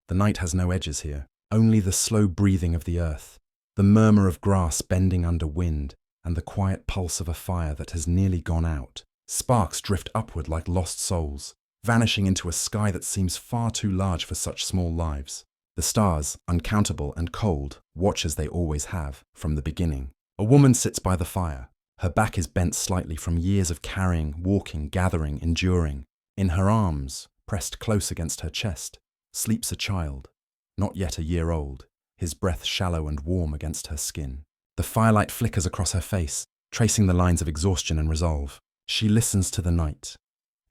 The night has no edges here, only the slow breathing of the earth, the murmur of grass bending under wind, and the quiet pulse of a fire that has nearly gone out. Sparks drift upward like lost souls, vanishing into a sky that seems far too large for such small lives. The stars, uncountable and cold, watch as they always have, from the beginning. A woman sits by the fire. Her back is bent slightly from years of carrying, walking, gathering, enduring. In her arms, pressed close against her chest, sleeps a child, not yet a year old, his breath shallow and warm against her skin. The firelight flickers across her face, tracing the lines of exhaustion and resolve. She listens to the night,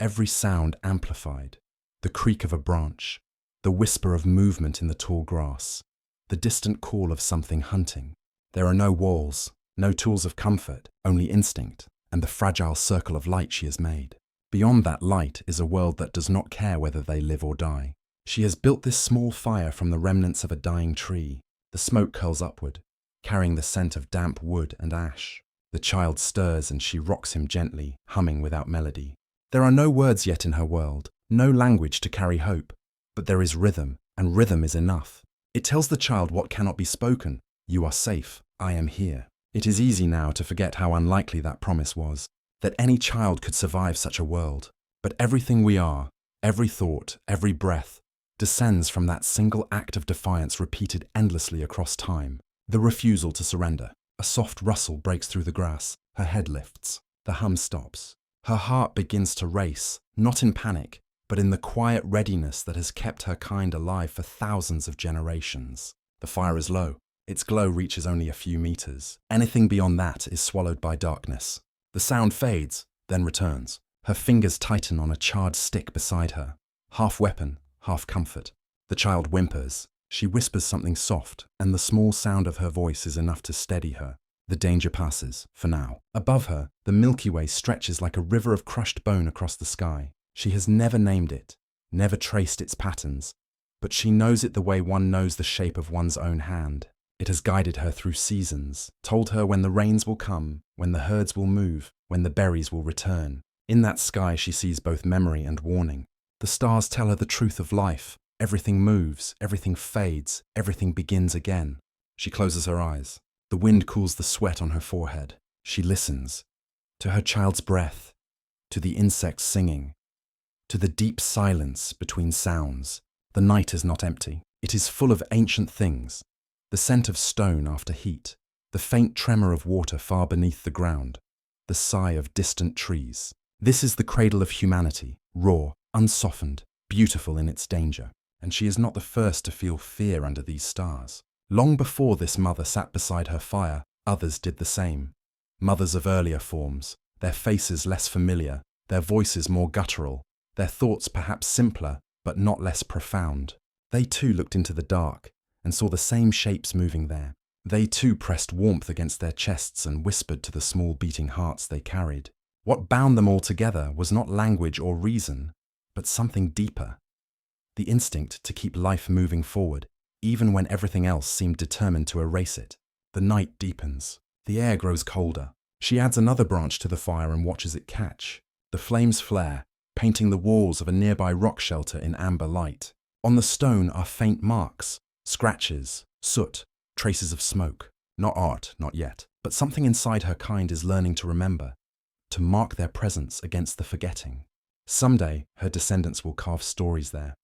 every sound amplified, the creak of a branch, the whisper of movement in the tall grass, the distant call of something hunting. There are no walls, no tools of comfort, only instinct, and the fragile circle of light she has made. Beyond that light is a world that does not care whether they live or die. She has built this small fire from the remnants of a dying tree. The smoke curls upward, carrying the scent of damp wood and ash. The child stirs and she rocks him gently, humming without melody. There are no words yet in her world, no language to carry hope, but there is rhythm, and rhythm is enough. It tells the child what cannot be spoken. You are safe, I am here. It is easy now to forget how unlikely that promise was, that any child could survive such a world. But everything we are, every thought, every breath, descends from that single act of defiance repeated endlessly across time. The refusal to surrender. A soft rustle breaks through the grass. Her head lifts. The hum stops. Her heart begins to race, not in panic, but in the quiet readiness that has kept her kind alive for thousands of generations. The fire is low. Its glow reaches only a few meters. Anything beyond that is swallowed by darkness. The sound fades, then returns. Her fingers tighten on a charred stick beside her. Half weapon, half comfort. The child whimpers. She whispers something soft, and the small sound of her voice is enough to steady her. The danger passes, for now. Above her, the Milky Way stretches like a river of crushed bone across the sky. She has never named it, never traced its patterns, but she knows it the way one knows the shape of one's own hand. It has guided her through seasons, told her when the rains will come, when the herds will move, when the berries will return. In that sky she sees both memory and warning. The stars tell her the truth of life. Everything moves, everything fades, everything begins again. She closes her eyes. The wind cools the sweat on her forehead. She listens. To her child's breath. To the insects singing. To the deep silence between sounds. The night is not empty. It is full of ancient things. The scent of stone after heat. The faint tremor of water far beneath the ground. The sigh of distant trees. This is the cradle of humanity, raw, unsoftened, beautiful in its danger. And she is not the first to feel fear under these stars. Long before this mother sat beside her fire, others did the same. Mothers of earlier forms, their faces less familiar, their voices more guttural, their thoughts perhaps simpler, but not less profound. They too looked into the dark and saw the same shapes moving there. They too pressed warmth against their chests and whispered to the small beating hearts they carried. What bound them all together was not language or reason, but something deeper. The instinct to keep life moving forward, even when everything else seemed determined to erase it. The night deepens. The air grows colder. She adds another branch to the fire and watches it catch. The flames flare, painting the walls of a nearby rock shelter in amber light. On the stone are faint marks, scratches, soot, traces of smoke. Not art, not yet, but something inside her kind is learning to remember, to mark their presence against the forgetting. Someday, her descendants will carve stories there.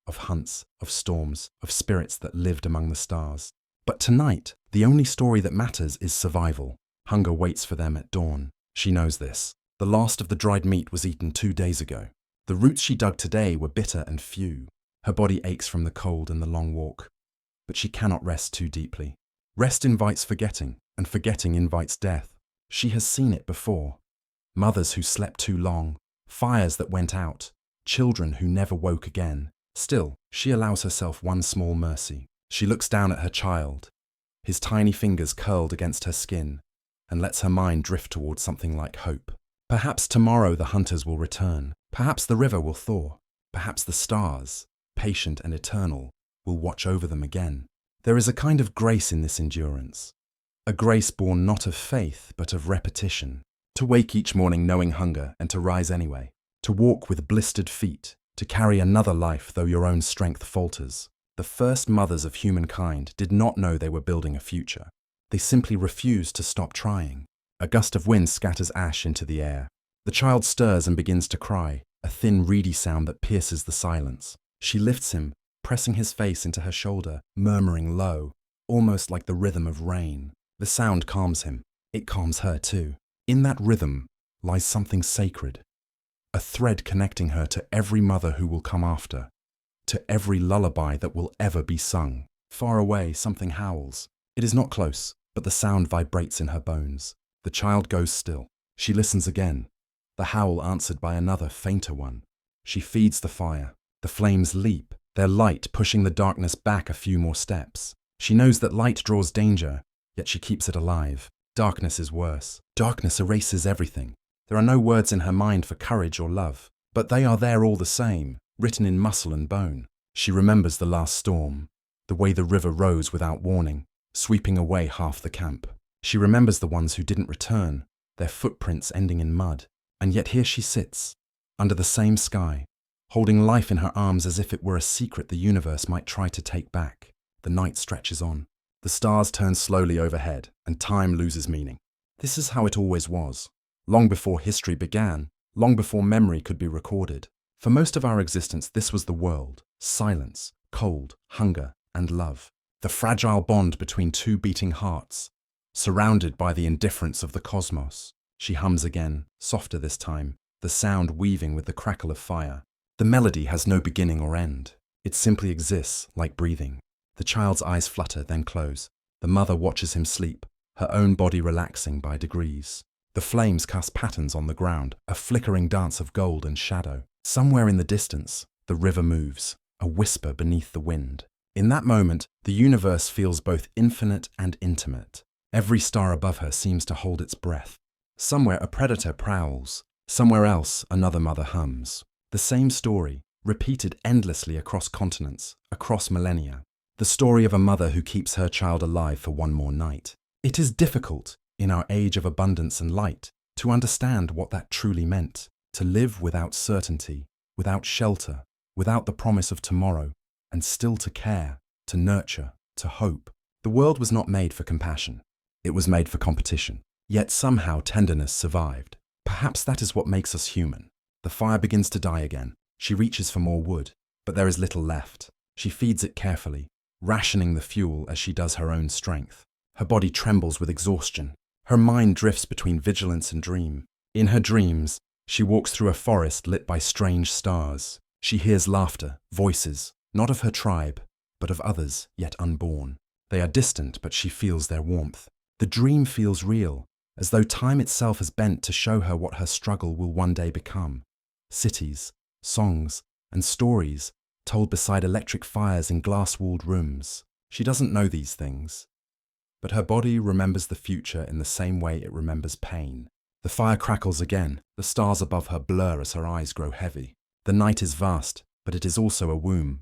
Of hunts, of storms, of spirits that lived among the stars. But tonight, the only story that matters is survival. Hunger waits for them at dawn. She knows this. The last of the dried meat was eaten 2 days ago. The roots she dug today were bitter and few. Her body aches from the cold and the long walk. But she cannot rest too deeply. Rest invites forgetting, and forgetting invites death. She has seen it before. Mothers who slept too long, fires that went out, children who never woke again. Still, she allows herself one small mercy. She looks down at her child, his tiny fingers curled against her skin, and lets her mind drift towards something like hope. Perhaps tomorrow the hunters will return. Perhaps the river will thaw. Perhaps the stars, patient and eternal, will watch over them again. There is a kind of grace in this endurance. A grace born not of faith, but of repetition. To wake each morning knowing hunger and to rise anyway. To walk with blistered feet. To carry another life though your own strength falters. The first mothers of humankind did not know they were building a future. They simply refused to stop trying. A gust of wind scatters ash into the air. The child stirs and begins to cry, a thin, reedy sound that pierces the silence. She lifts him, pressing his face into her shoulder, murmuring low, almost like the rhythm of rain. The sound calms him. It calms her too. In that rhythm lies something sacred, a thread connecting her to every mother who will come after, to every lullaby that will ever be sung. Far away, something howls. It is not close, but the sound vibrates in her bones. The child goes still. She listens again, the howl answered by another, fainter one. She feeds the fire. The flames leap, their light pushing the darkness back a few more steps. She knows that light draws danger, yet she keeps it alive. Darkness is worse. Darkness erases everything. There are no words in her mind for courage or love, but they are there all the same, written in muscle and bone. She remembers the last storm, the way the river rose without warning, sweeping away half the camp. She remembers the ones who didn't return, their footprints ending in mud. And yet here she sits, under the same sky, holding life in her arms as if it were a secret the universe might try to take back. The night stretches on. The stars turn slowly overhead, and time loses meaning. This is how it always was. Long before history began, long before memory could be recorded. For most of our existence, this was the world. Silence, cold, hunger, and love. The fragile bond between two beating hearts, surrounded by the indifference of the cosmos. She hums again, softer this time, the sound weaving with the crackle of fire. The melody has no beginning or end. It simply exists, like breathing. The child's eyes flutter, then close. The mother watches him sleep, her own body relaxing by degrees. The flames cast patterns on the ground, a flickering dance of gold and shadow. Somewhere in the distance, the river moves, a whisper beneath the wind. In that moment, the universe feels both infinite and intimate. Every star above her seems to hold its breath. Somewhere a predator prowls, somewhere else another mother hums. The same story, repeated endlessly across continents, across millennia. The story of a mother who keeps her child alive for one more night. It is difficult, in our age of abundance and light, to understand what that truly meant. To live without certainty, without shelter, without the promise of tomorrow, and still to care, to nurture, to hope. The world was not made for compassion. It was made for competition. Yet somehow tenderness survived. Perhaps that is what makes us human. The fire begins to die again. She reaches for more wood, but there is little left. She feeds it carefully, rationing the fuel as she does her own strength. Her body trembles with exhaustion. Her mind drifts between vigilance and dream. In her dreams, she walks through a forest lit by strange stars. She hears laughter, voices, not of her tribe, but of others yet unborn. They are distant, but she feels their warmth. The dream feels real, as though time itself has bent to show her what her struggle will one day become. Cities, songs, and stories told beside electric fires in glass-walled rooms. She doesn't know these things, but her body remembers the future in the same way it remembers pain. The fire crackles again. The stars above her blur as her eyes grow heavy. The night is vast, but it is also a womb,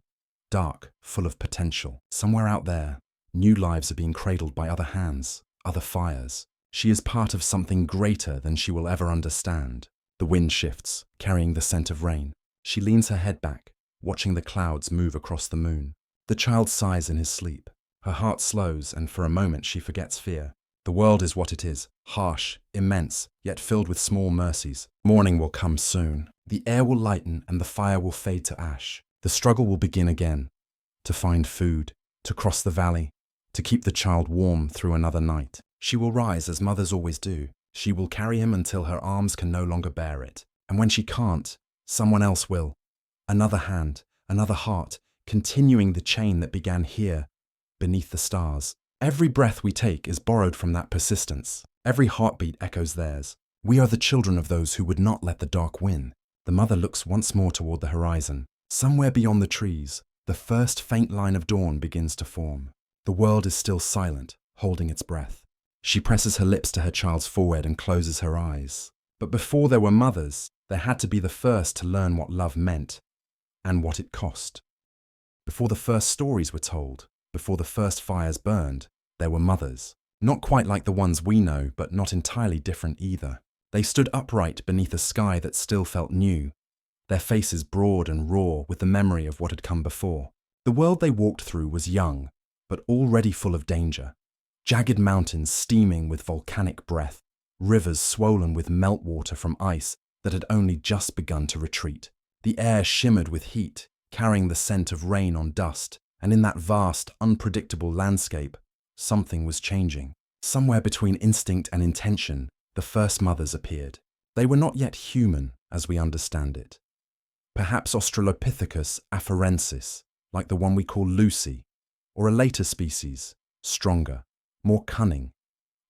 dark, full of potential. Somewhere out there, new lives are being cradled by other hands, other fires. She is part of something greater than she will ever understand. The wind shifts, carrying the scent of rain. She leans her head back, watching the clouds move across the moon. The child sighs in his sleep. Her heart slows, and for a moment she forgets fear. The world is what it is, harsh, immense, yet filled with small mercies. Morning will come soon. The air will lighten and the fire will fade to ash. The struggle will begin again. To find food, to cross the valley, to keep the child warm through another night. She will rise as mothers always do. She will carry him until her arms can no longer bear it. And when she can't, someone else will. Another hand, another heart, continuing the chain that began here, beneath the stars. Every breath we take is borrowed from that persistence. Every heartbeat echoes theirs. We are the children of those who would not let the dark win. The mother looks once more toward the horizon. Somewhere beyond the trees, the first faint line of dawn begins to form. The world is still silent, holding its breath. She presses her lips to her child's forehead and closes her eyes. But before there were mothers, there had to be the first to learn what love meant and what it cost. Before the first stories were told, before the first fires burned, there were mothers. Not quite like the ones we know, but not entirely different either. They stood upright beneath a sky that still felt new, their faces broad and raw with the memory of what had come before. The world they walked through was young, but already full of danger. Jagged mountains steaming with volcanic breath, rivers swollen with meltwater from ice that had only just begun to retreat. The air shimmered with heat, carrying the scent of rain on dust, and in that vast, unpredictable landscape, something was changing. Somewhere between instinct and intention, the first mothers appeared. They were not yet human as we understand it. Perhaps Australopithecus afarensis, like the one we call Lucy, or a later species, stronger, more cunning,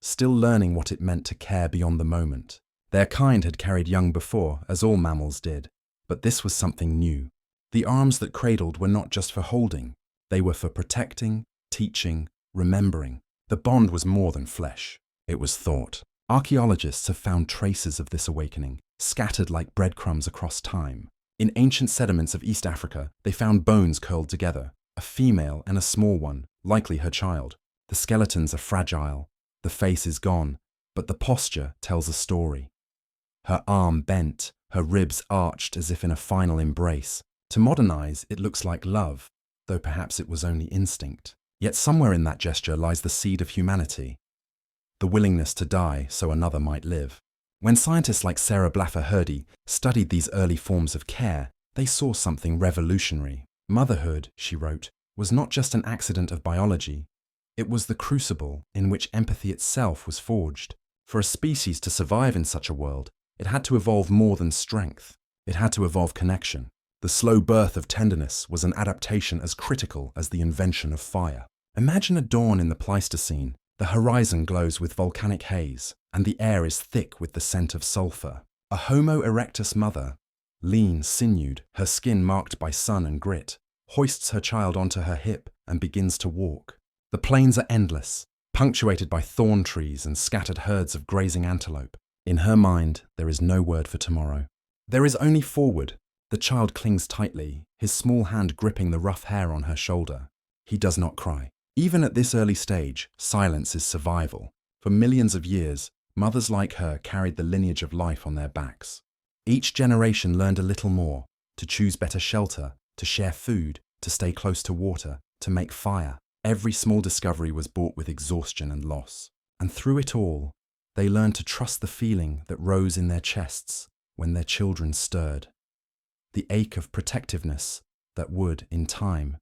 still learning what it meant to care beyond the moment. Their kind had carried young before, as all mammals did, but this was something new. The arms that cradled were not just for holding, they were for protecting, teaching, remembering. The bond was more than flesh, it was thought. Archaeologists have found traces of this awakening, scattered like breadcrumbs across time. In ancient sediments of East Africa, they found bones curled together, a female and a small one, likely her child. The skeletons are fragile, the face is gone, but the posture tells a story. Her arm bent, her ribs arched as if in a final embrace. To modernize, it looks like love, though perhaps it was only instinct. Yet somewhere in that gesture lies the seed of humanity, the willingness to die so another might live. When scientists like Sarah Blaffer-Hrdy studied these early forms of care, they saw something revolutionary. Motherhood, she wrote, was not just an accident of biology. It was the crucible in which empathy itself was forged. For a species to survive in such a world, it had to evolve more than strength. It had to evolve connection. The slow birth of tenderness was an adaptation as critical as the invention of fire. Imagine a dawn in the Pleistocene. The horizon glows with volcanic haze, and the air is thick with the scent of sulfur. A Homo erectus mother, lean, sinewed, her skin marked by sun and grit, hoists her child onto her hip and begins to walk. The plains are endless, punctuated by thorn trees and scattered herds of grazing antelope. In her mind, there is no word for tomorrow. There is only forward. The child clings tightly, his small hand gripping the rough hair on her shoulder. He does not cry. Even at this early stage, silence is survival. For millions of years, mothers like her carried the lineage of life on their backs. Each generation learned a little more, to choose better shelter, to share food, to stay close to water, to make fire. Every small discovery was bought with exhaustion and loss. And through it all, they learned to trust the feeling that rose in their chests when their children stirred. The ache of protectiveness that would, in time,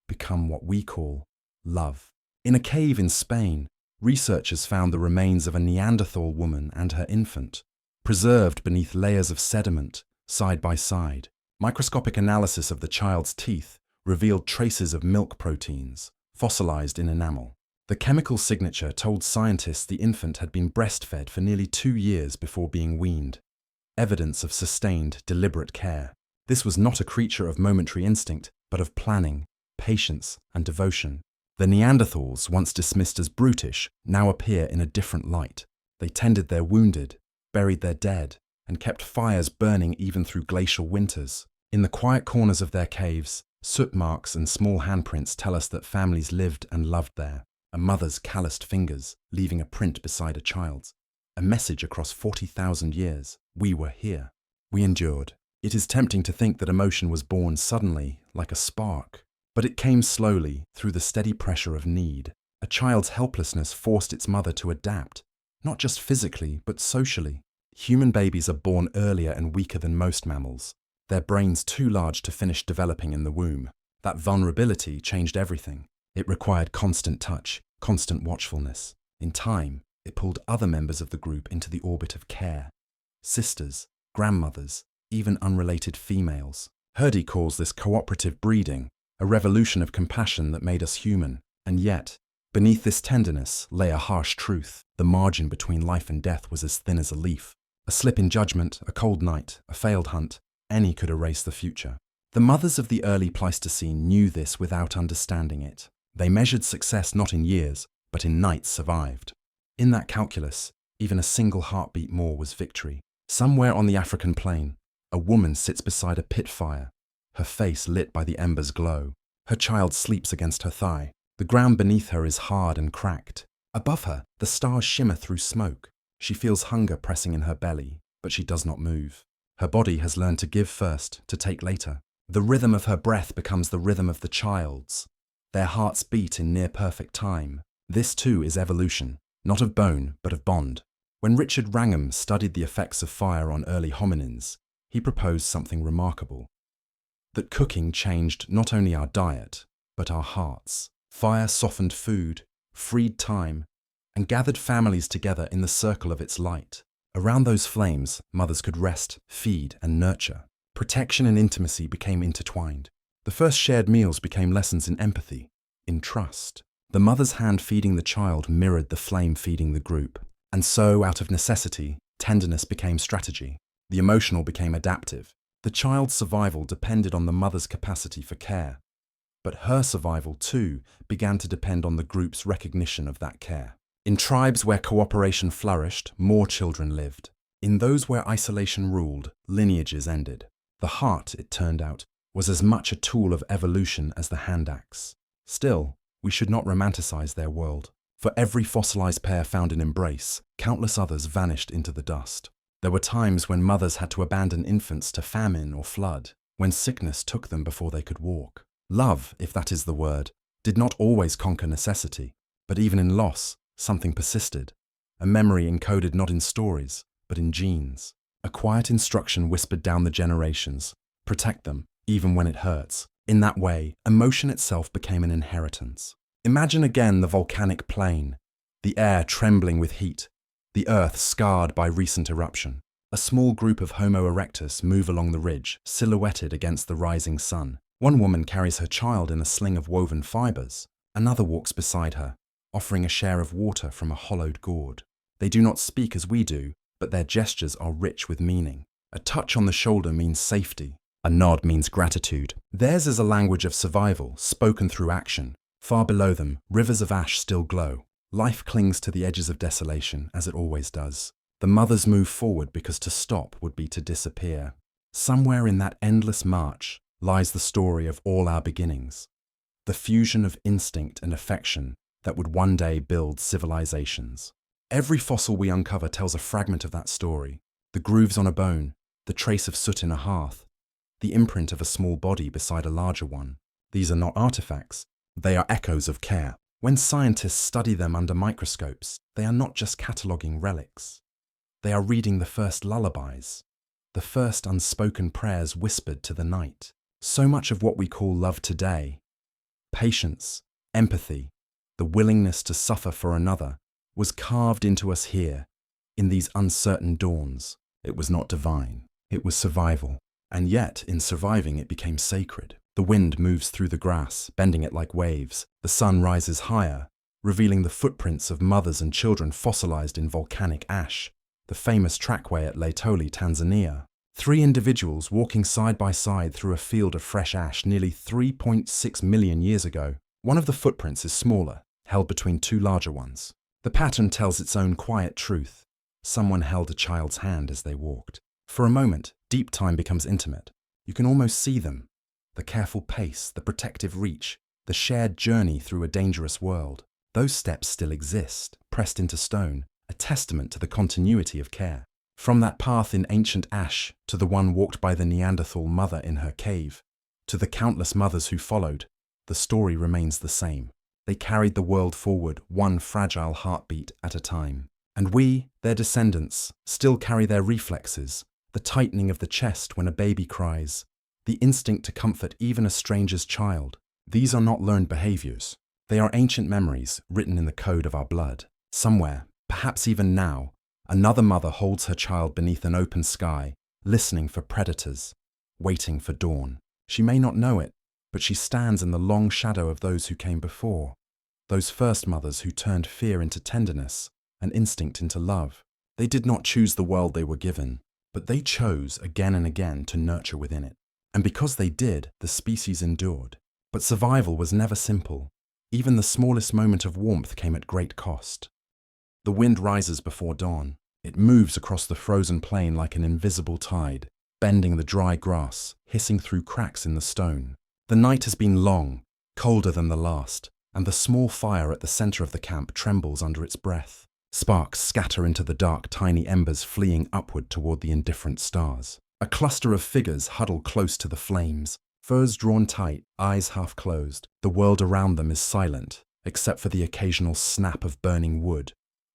become what we call love. In a cave in Spain, researchers found the remains of a Neanderthal woman and her infant, preserved beneath layers of sediment, side by side. Microscopic analysis of the child's teeth revealed traces of milk proteins, fossilized in enamel. The chemical signature told scientists the infant had been breastfed for nearly 2 years before being weaned. Evidence of sustained, deliberate care. This was not a creature of momentary instinct, but of planning, patience, and devotion. The Neanderthals, once dismissed as brutish, now appear in a different light. They tended their wounded, buried their dead, and kept fires burning even through glacial winters. In the quiet corners of their caves, soot marks and small handprints tell us that families lived and loved there. A mother's calloused fingers, leaving a print beside a child's. A message across 40,000 years. We were here. We endured. It is tempting to think that emotion was born suddenly, like a spark. But it came slowly, through the steady pressure of need. A child's helplessness forced its mother to adapt, not just physically, but socially. Human babies are born earlier and weaker than most mammals, their brains too large to finish developing in the womb. That vulnerability changed everything. It required constant touch, constant watchfulness. In time, it pulled other members of the group into the orbit of care. Sisters, grandmothers, even unrelated females. Hrdy calls this cooperative breeding, a revolution of compassion that made us human. And yet, beneath this tenderness lay a harsh truth. The margin between life and death was as thin as a leaf. A slip in judgment, a cold night, a failed hunt, any could erase the future. The mothers of the early Pleistocene knew this without understanding it. They measured success not in years, but in nights survived. In that calculus, even a single heartbeat more was victory. Somewhere on the African plain, a woman sits beside a pit fire, her face lit by the ember's glow. Her child sleeps against her thigh. The ground beneath her is hard and cracked. Above her, the stars shimmer through smoke. She feels hunger pressing in her belly, but she does not move. Her body has learned to give first, to take later. The rhythm of her breath becomes the rhythm of the child's. Their hearts beat in near-perfect time. This too is evolution, not of bone, but of bond. When Richard Wrangham studied the effects of fire on early hominins, he proposed something remarkable. That cooking changed not only our diet, but our hearts. Fire softened food, freed time, and gathered families together in the circle of its light. Around those flames, mothers could rest, feed, and nurture. Protection and intimacy became intertwined. The first shared meals became lessons in empathy, in trust. The mother's hand feeding the child mirrored the flame feeding the group. And so, out of necessity, tenderness became strategy. The emotional became adaptive. The child's survival depended on the mother's capacity for care. But her survival, too, began to depend on the group's recognition of that care. In tribes where cooperation flourished, more children lived. In those where isolation ruled, lineages ended. The heart, it turned out, was as much a tool of evolution as the hand axe. Still, we should not romanticize their world. For every fossilized pair found in embrace, countless others vanished into the dust. There were times when mothers had to abandon infants to famine or flood, when sickness took them before they could walk. Love, if that is the word, did not always conquer necessity, but even in loss, something persisted. A memory encoded not in stories, but in genes. A quiet instruction whispered down the generations. Protect them, even when it hurts. In that way, emotion itself became an inheritance. Imagine again the volcanic plain, the air trembling with heat, the earth scarred by recent eruption. A small group of Homo erectus move along the ridge, silhouetted against the rising sun. One woman carries her child in a sling of woven fibers. Another walks beside her, offering a share of water from a hollowed gourd. They do not speak as we do, but their gestures are rich with meaning. A touch on the shoulder means safety. A nod means gratitude. Theirs is a language of survival, spoken through action. Far below them, rivers of ash still glow. Life clings to the edges of desolation, as it always does. The mothers move forward because to stop would be to disappear. Somewhere in that endless march lies the story of all our beginnings. The fusion of instinct and affection that would one day build civilizations. Every fossil we uncover tells a fragment of that story. The grooves on a bone, the trace of soot in a hearth, the imprint of a small body beside a larger one. These are not artifacts, they are echoes of care. When scientists study them under microscopes, they are not just cataloguing relics. They are reading the first lullabies, the first unspoken prayers whispered to the night. So much of what we call love today, patience, empathy, the willingness to suffer for another, was carved into us here, in these uncertain dawns. It was not divine, it was survival. And yet, in surviving, it became sacred. The wind moves through the grass, bending it like waves. The sun rises higher, revealing the footprints of mothers and children fossilized in volcanic ash. The famous trackway at Laetoli, Tanzania. 3 individuals walking side by side through a field of fresh ash nearly 3.6 million years ago. One of the footprints is smaller, held between 2 larger ones. The pattern tells its own quiet truth. Someone held a child's hand as they walked. For a moment, deep time becomes intimate. You can almost see them. The careful pace, the protective reach, the shared journey through a dangerous world. Those steps still exist, pressed into stone, a testament to the continuity of care. From that path in ancient ash to the one walked by the Neanderthal mother in her cave, to the countless mothers who followed, the story remains the same. They carried the world forward, one fragile heartbeat at a time. And we, their descendants, still carry their reflexes, the tightening of the chest when a baby cries, the instinct to comfort even a stranger's child. These are not learned behaviors. They are ancient memories written in the code of our blood. Somewhere, perhaps even now, another mother holds her child beneath an open sky, listening for predators, waiting for dawn. She may not know it, but she stands in the long shadow of those who came before, those first mothers who turned fear into tenderness and instinct into love. They did not choose the world they were given, but they chose again and again to nurture within it. And because they did, the species endured. But survival was never simple. Even the smallest moment of warmth came at great cost. The wind rises before dawn. It moves across the frozen plain like an invisible tide, bending the dry grass, hissing through cracks in the stone. The night has been long, colder than the last, and the small fire at the center of the camp trembles under its breath. Sparks scatter into the dark, tiny embers fleeing upward toward the indifferent stars. A cluster of figures huddle close to the flames, Furs drawn tight, eyes half closed, the world around them is silent, except for the occasional snap of burning wood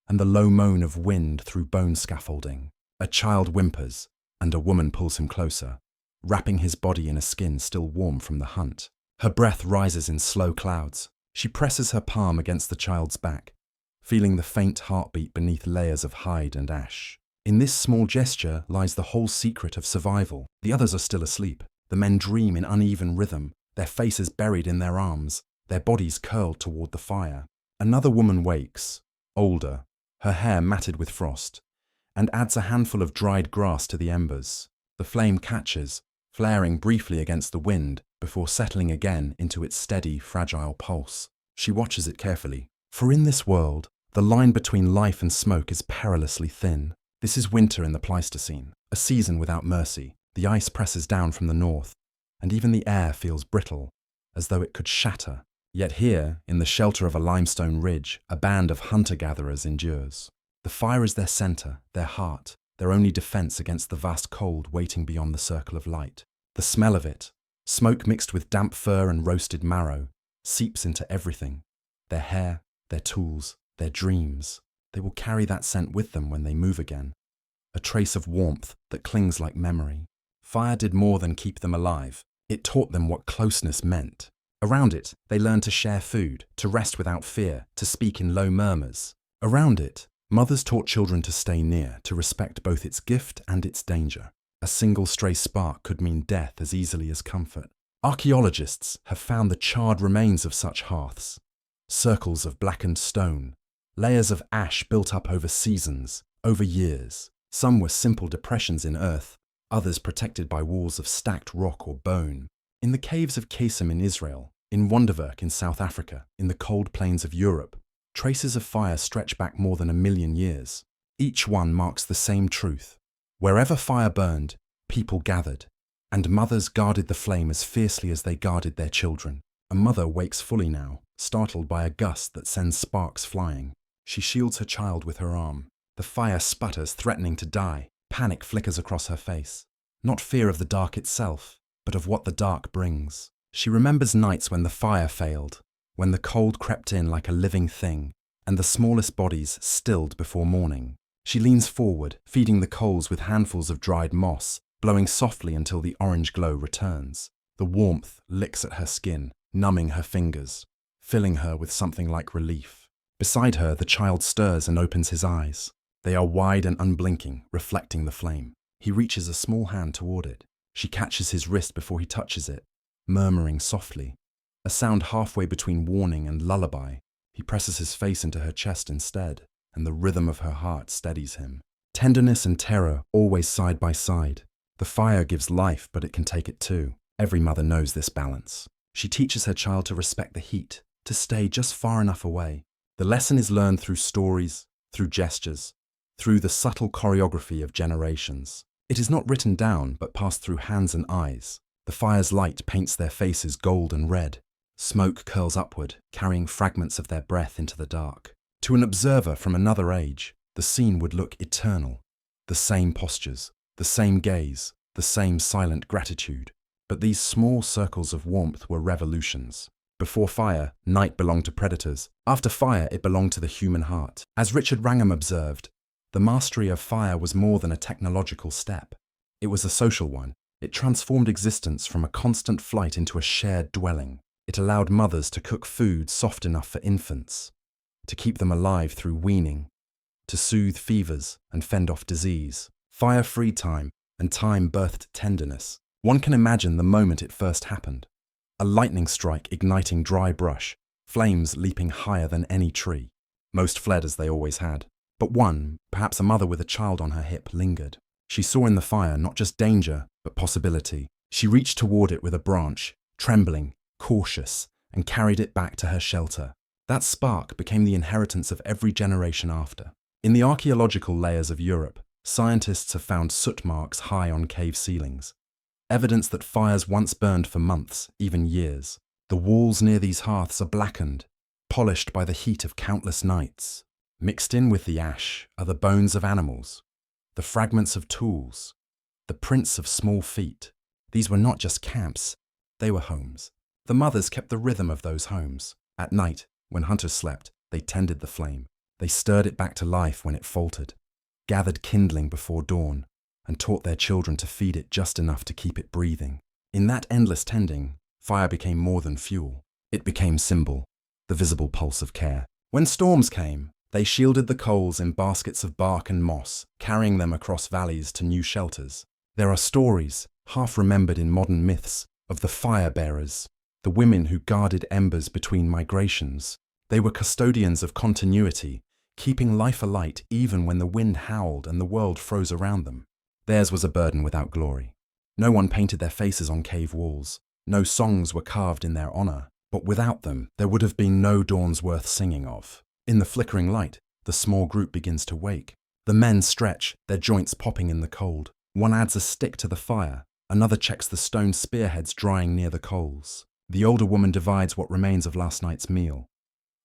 and the low moan of wind through bone scaffolding. A child whimpers, and a woman pulls him closer, wrapping his body in a skin still warm from the hunt. Her breath rises in slow clouds. She presses her palm against the child's back, feeling the faint heartbeat beneath layers of hide and ash. In this small gesture lies the whole secret of survival. The others are still asleep. The men dream in uneven rhythm, their faces buried in their arms, their bodies curled toward the fire. Another woman wakes, older, her hair matted with frost, and adds a handful of dried grass to the embers. The flame catches, flaring briefly against the wind before settling again into its steady, fragile pulse. She watches it carefully, for in this world, the line between life and smoke is perilously thin. This is winter in the Pleistocene, a season without mercy. The ice presses down from the north, and even the air feels brittle, as though it could shatter. Yet here, in the shelter of a limestone ridge, a band of hunter-gatherers endures. The fire is their center, their heart, their only defense against the vast cold waiting beyond the circle of light. The smell of it, smoke mixed with damp fur and roasted marrow, seeps into everything. Their hair, their tools, their dreams. They will carry that scent with them when they move again. A trace of warmth that clings like memory. Fire did more than keep them alive. It taught them what closeness meant. Around it, they learned to share food, to rest without fear, to speak in low murmurs. Around it, mothers taught children to stay near, to respect both its gift and its danger. A single stray spark could mean death as easily as comfort. Archaeologists have found the charred remains of such hearths. Circles of blackened stone, layers of ash built up over seasons, over years. Some were simple depressions in earth, others protected by walls of stacked rock or bone. In the caves of Qasem in Israel, in Wonderwerk in South Africa, in the cold plains of Europe, traces of fire stretch back more than 1 million years. Each one marks the same truth. Wherever fire burned, people gathered, and mothers guarded the flame as fiercely as they guarded their children. A mother wakes fully now, startled by a gust that sends sparks flying. She shields her child with her arm. The fire sputters, threatening to die. Panic flickers across her face. Not fear of the dark itself, but of what the dark brings. She remembers nights when the fire failed, when the cold crept in like a living thing, and the smallest bodies stilled before morning. She leans forward, feeding the coals with handfuls of dried moss, blowing softly until the orange glow returns. The warmth licks at her skin, numbing her fingers, filling her with something like relief. Beside her, the child stirs and opens his eyes. They are wide and unblinking, reflecting the flame. He reaches a small hand toward it. She catches his wrist before he touches it, murmuring softly, a sound halfway between warning and lullaby. He presses his face into her chest instead, and the rhythm of her heart steadies him. Tenderness and terror always side by side. The fire gives life, but it can take it too. Every mother knows this balance. She teaches her child to respect the heat, to stay just far enough away. The lesson is learned through stories, through gestures, through the subtle choreography of generations. It is not written down, but passed through hands and eyes. The fire's light paints their faces gold and red. Smoke curls upward, carrying fragments of their breath into the dark. To an observer from another age, the scene would look eternal. The same postures, the same gaze, the same silent gratitude. But these small circles of warmth were revolutions. Before fire, night belonged to predators. After fire, it belonged to the human heart. As Richard Wrangham observed, the mastery of fire was more than a technological step. It was a social one. It transformed existence from a constant flight into a shared dwelling. It allowed mothers to cook food soft enough for infants, to keep them alive through weaning, to soothe fevers and fend off disease. Fire freed time, and time birthed tenderness. One can imagine the moment it first happened. A lightning strike igniting dry brush, flames leaping higher than any tree. Most fled as they always had. But one, perhaps a mother with a child on her hip, lingered. She saw in the fire not just danger, but possibility. She reached toward it with a branch, trembling, cautious, and carried it back to her shelter. That spark became the inheritance of every generation after. In the archaeological layers of Europe, scientists have found soot marks high on cave ceilings. Evidence that fires once burned for months, even years. The walls near these hearths are blackened, polished by the heat of countless nights. Mixed in with the ash are the bones of animals, the fragments of tools, the prints of small feet. These were not just camps, They were homes. The mothers kept the rhythm of those homes. At night, when hunters slept, they tended the flame. They stirred it back to life when it faltered, gathered kindling before dawn, and taught their children to feed it just enough to keep it breathing. In that endless tending, fire became more than fuel. It became symbol, the visible pulse of care. When storms came, they shielded the coals in baskets of bark and moss, carrying them across valleys to new shelters. There are stories, half remembered in modern myths, of the fire bearers, the women who guarded embers between migrations. They were custodians of continuity, keeping life alight even when the wind howled and the world froze around them. Theirs was a burden without glory. No one painted their faces on cave walls. No songs were carved in their honor. But without them, there would have been no dawns worth singing of. In the flickering light, the small group begins to wake. The men stretch, their joints popping in the cold. One adds a stick to the fire. Another checks the stone spearheads drying near the coals. The older woman divides what remains of last night's meal.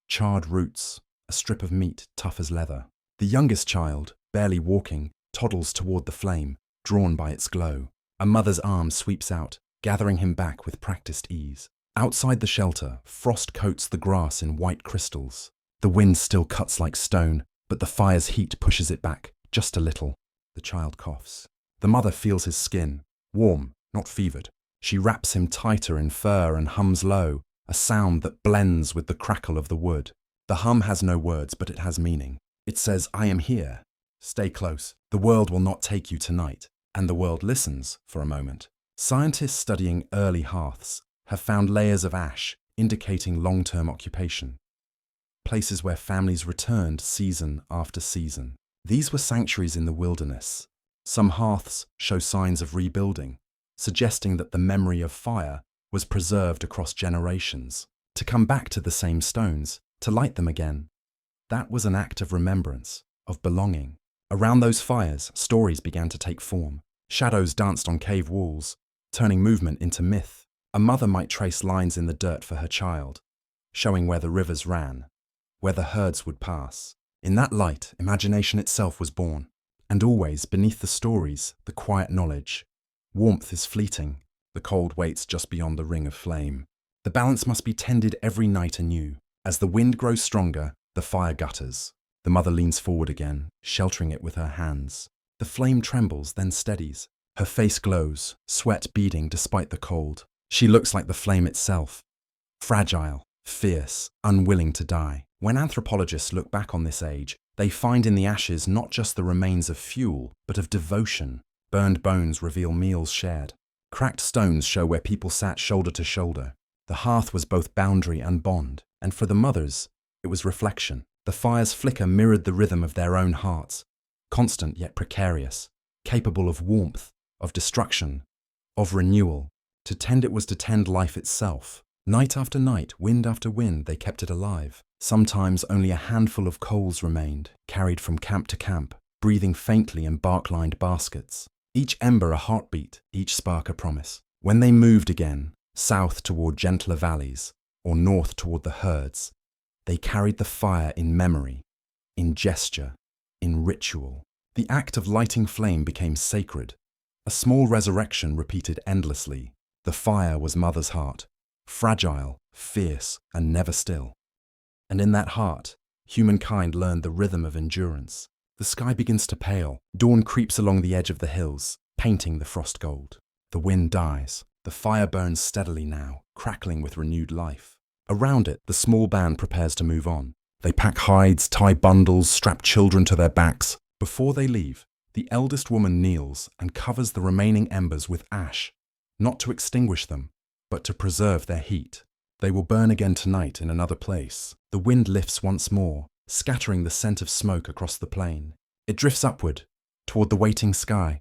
Charred roots, a strip of meat tough as leather. The youngest child, barely walking, toddles toward the flame, drawn by its glow. A mother's arm sweeps out, gathering him back with practiced ease. Outside the shelter, frost coats the grass in white crystals. The wind still cuts like stone, but the fire's heat pushes it back, just a little. The child coughs. The mother feels his skin, warm, not fevered. She wraps him tighter in fur and hums low, a sound that blends with the crackle of the wood. The hum has no words, but it has meaning. It says, "I am here. Stay close. The world will not take you tonight." And the world listens for a moment. Scientists studying early hearths have found layers of ash indicating long-term occupation, places where families returned season after season. These were sanctuaries in the wilderness. Some hearths show signs of rebuilding, suggesting that the memory of fire was preserved across generations. To come back to the same stones, to light them again, that was an act of remembrance, of belonging. Around those fires, stories began to take form. Shadows danced on cave walls, turning movement into myth. A mother might trace lines in the dirt for her child, showing where the rivers ran, where the herds would pass. In that light, imagination itself was born. And always, beneath the stories, the quiet knowledge. Warmth is fleeting. The cold waits just beyond the ring of flame. The balance must be tended every night anew. As the wind grows stronger, the fire gutters. The mother leans forward again, sheltering it with her hands. The flame trembles, then steadies. Her face glows, sweat beading despite the cold. She looks like the flame itself, fragile, fierce, unwilling to die. When anthropologists look back on this age, they find in the ashes not just the remains of fuel, but of devotion. Burned bones reveal meals shared. Cracked stones show where people sat shoulder to shoulder. The hearth was both boundary and bond, and for the mothers, it was reflection. The fire's flicker mirrored the rhythm of their own hearts, constant yet precarious, capable of warmth, of destruction, of renewal. To tend it was to tend life itself. Night after night, wind after wind, they kept it alive. Sometimes only a handful of coals remained, carried from camp to camp, breathing faintly in bark-lined baskets. Each ember a heartbeat, each spark a promise. When they moved again, south toward gentler valleys, or north toward the herds, they carried the fire in memory, in gesture, in ritual. The act of lighting flame became sacred. A small resurrection repeated endlessly. The fire was Mother's heart, fragile, fierce, and never still. And in that heart, humankind learned the rhythm of endurance. The sky begins to pale. Dawn creeps along the edge of the hills, painting the frost gold. The wind dies. The fire burns steadily now, crackling with renewed life. Around it, the small band prepares to move on. They pack hides, tie bundles, strap children to their backs. Before they leave, the eldest woman kneels and covers the remaining embers with ash, not to extinguish them, but to preserve their heat. They will burn again tonight in another place. The wind lifts once more, scattering the scent of smoke across the plain. It drifts upward, toward the waiting sky,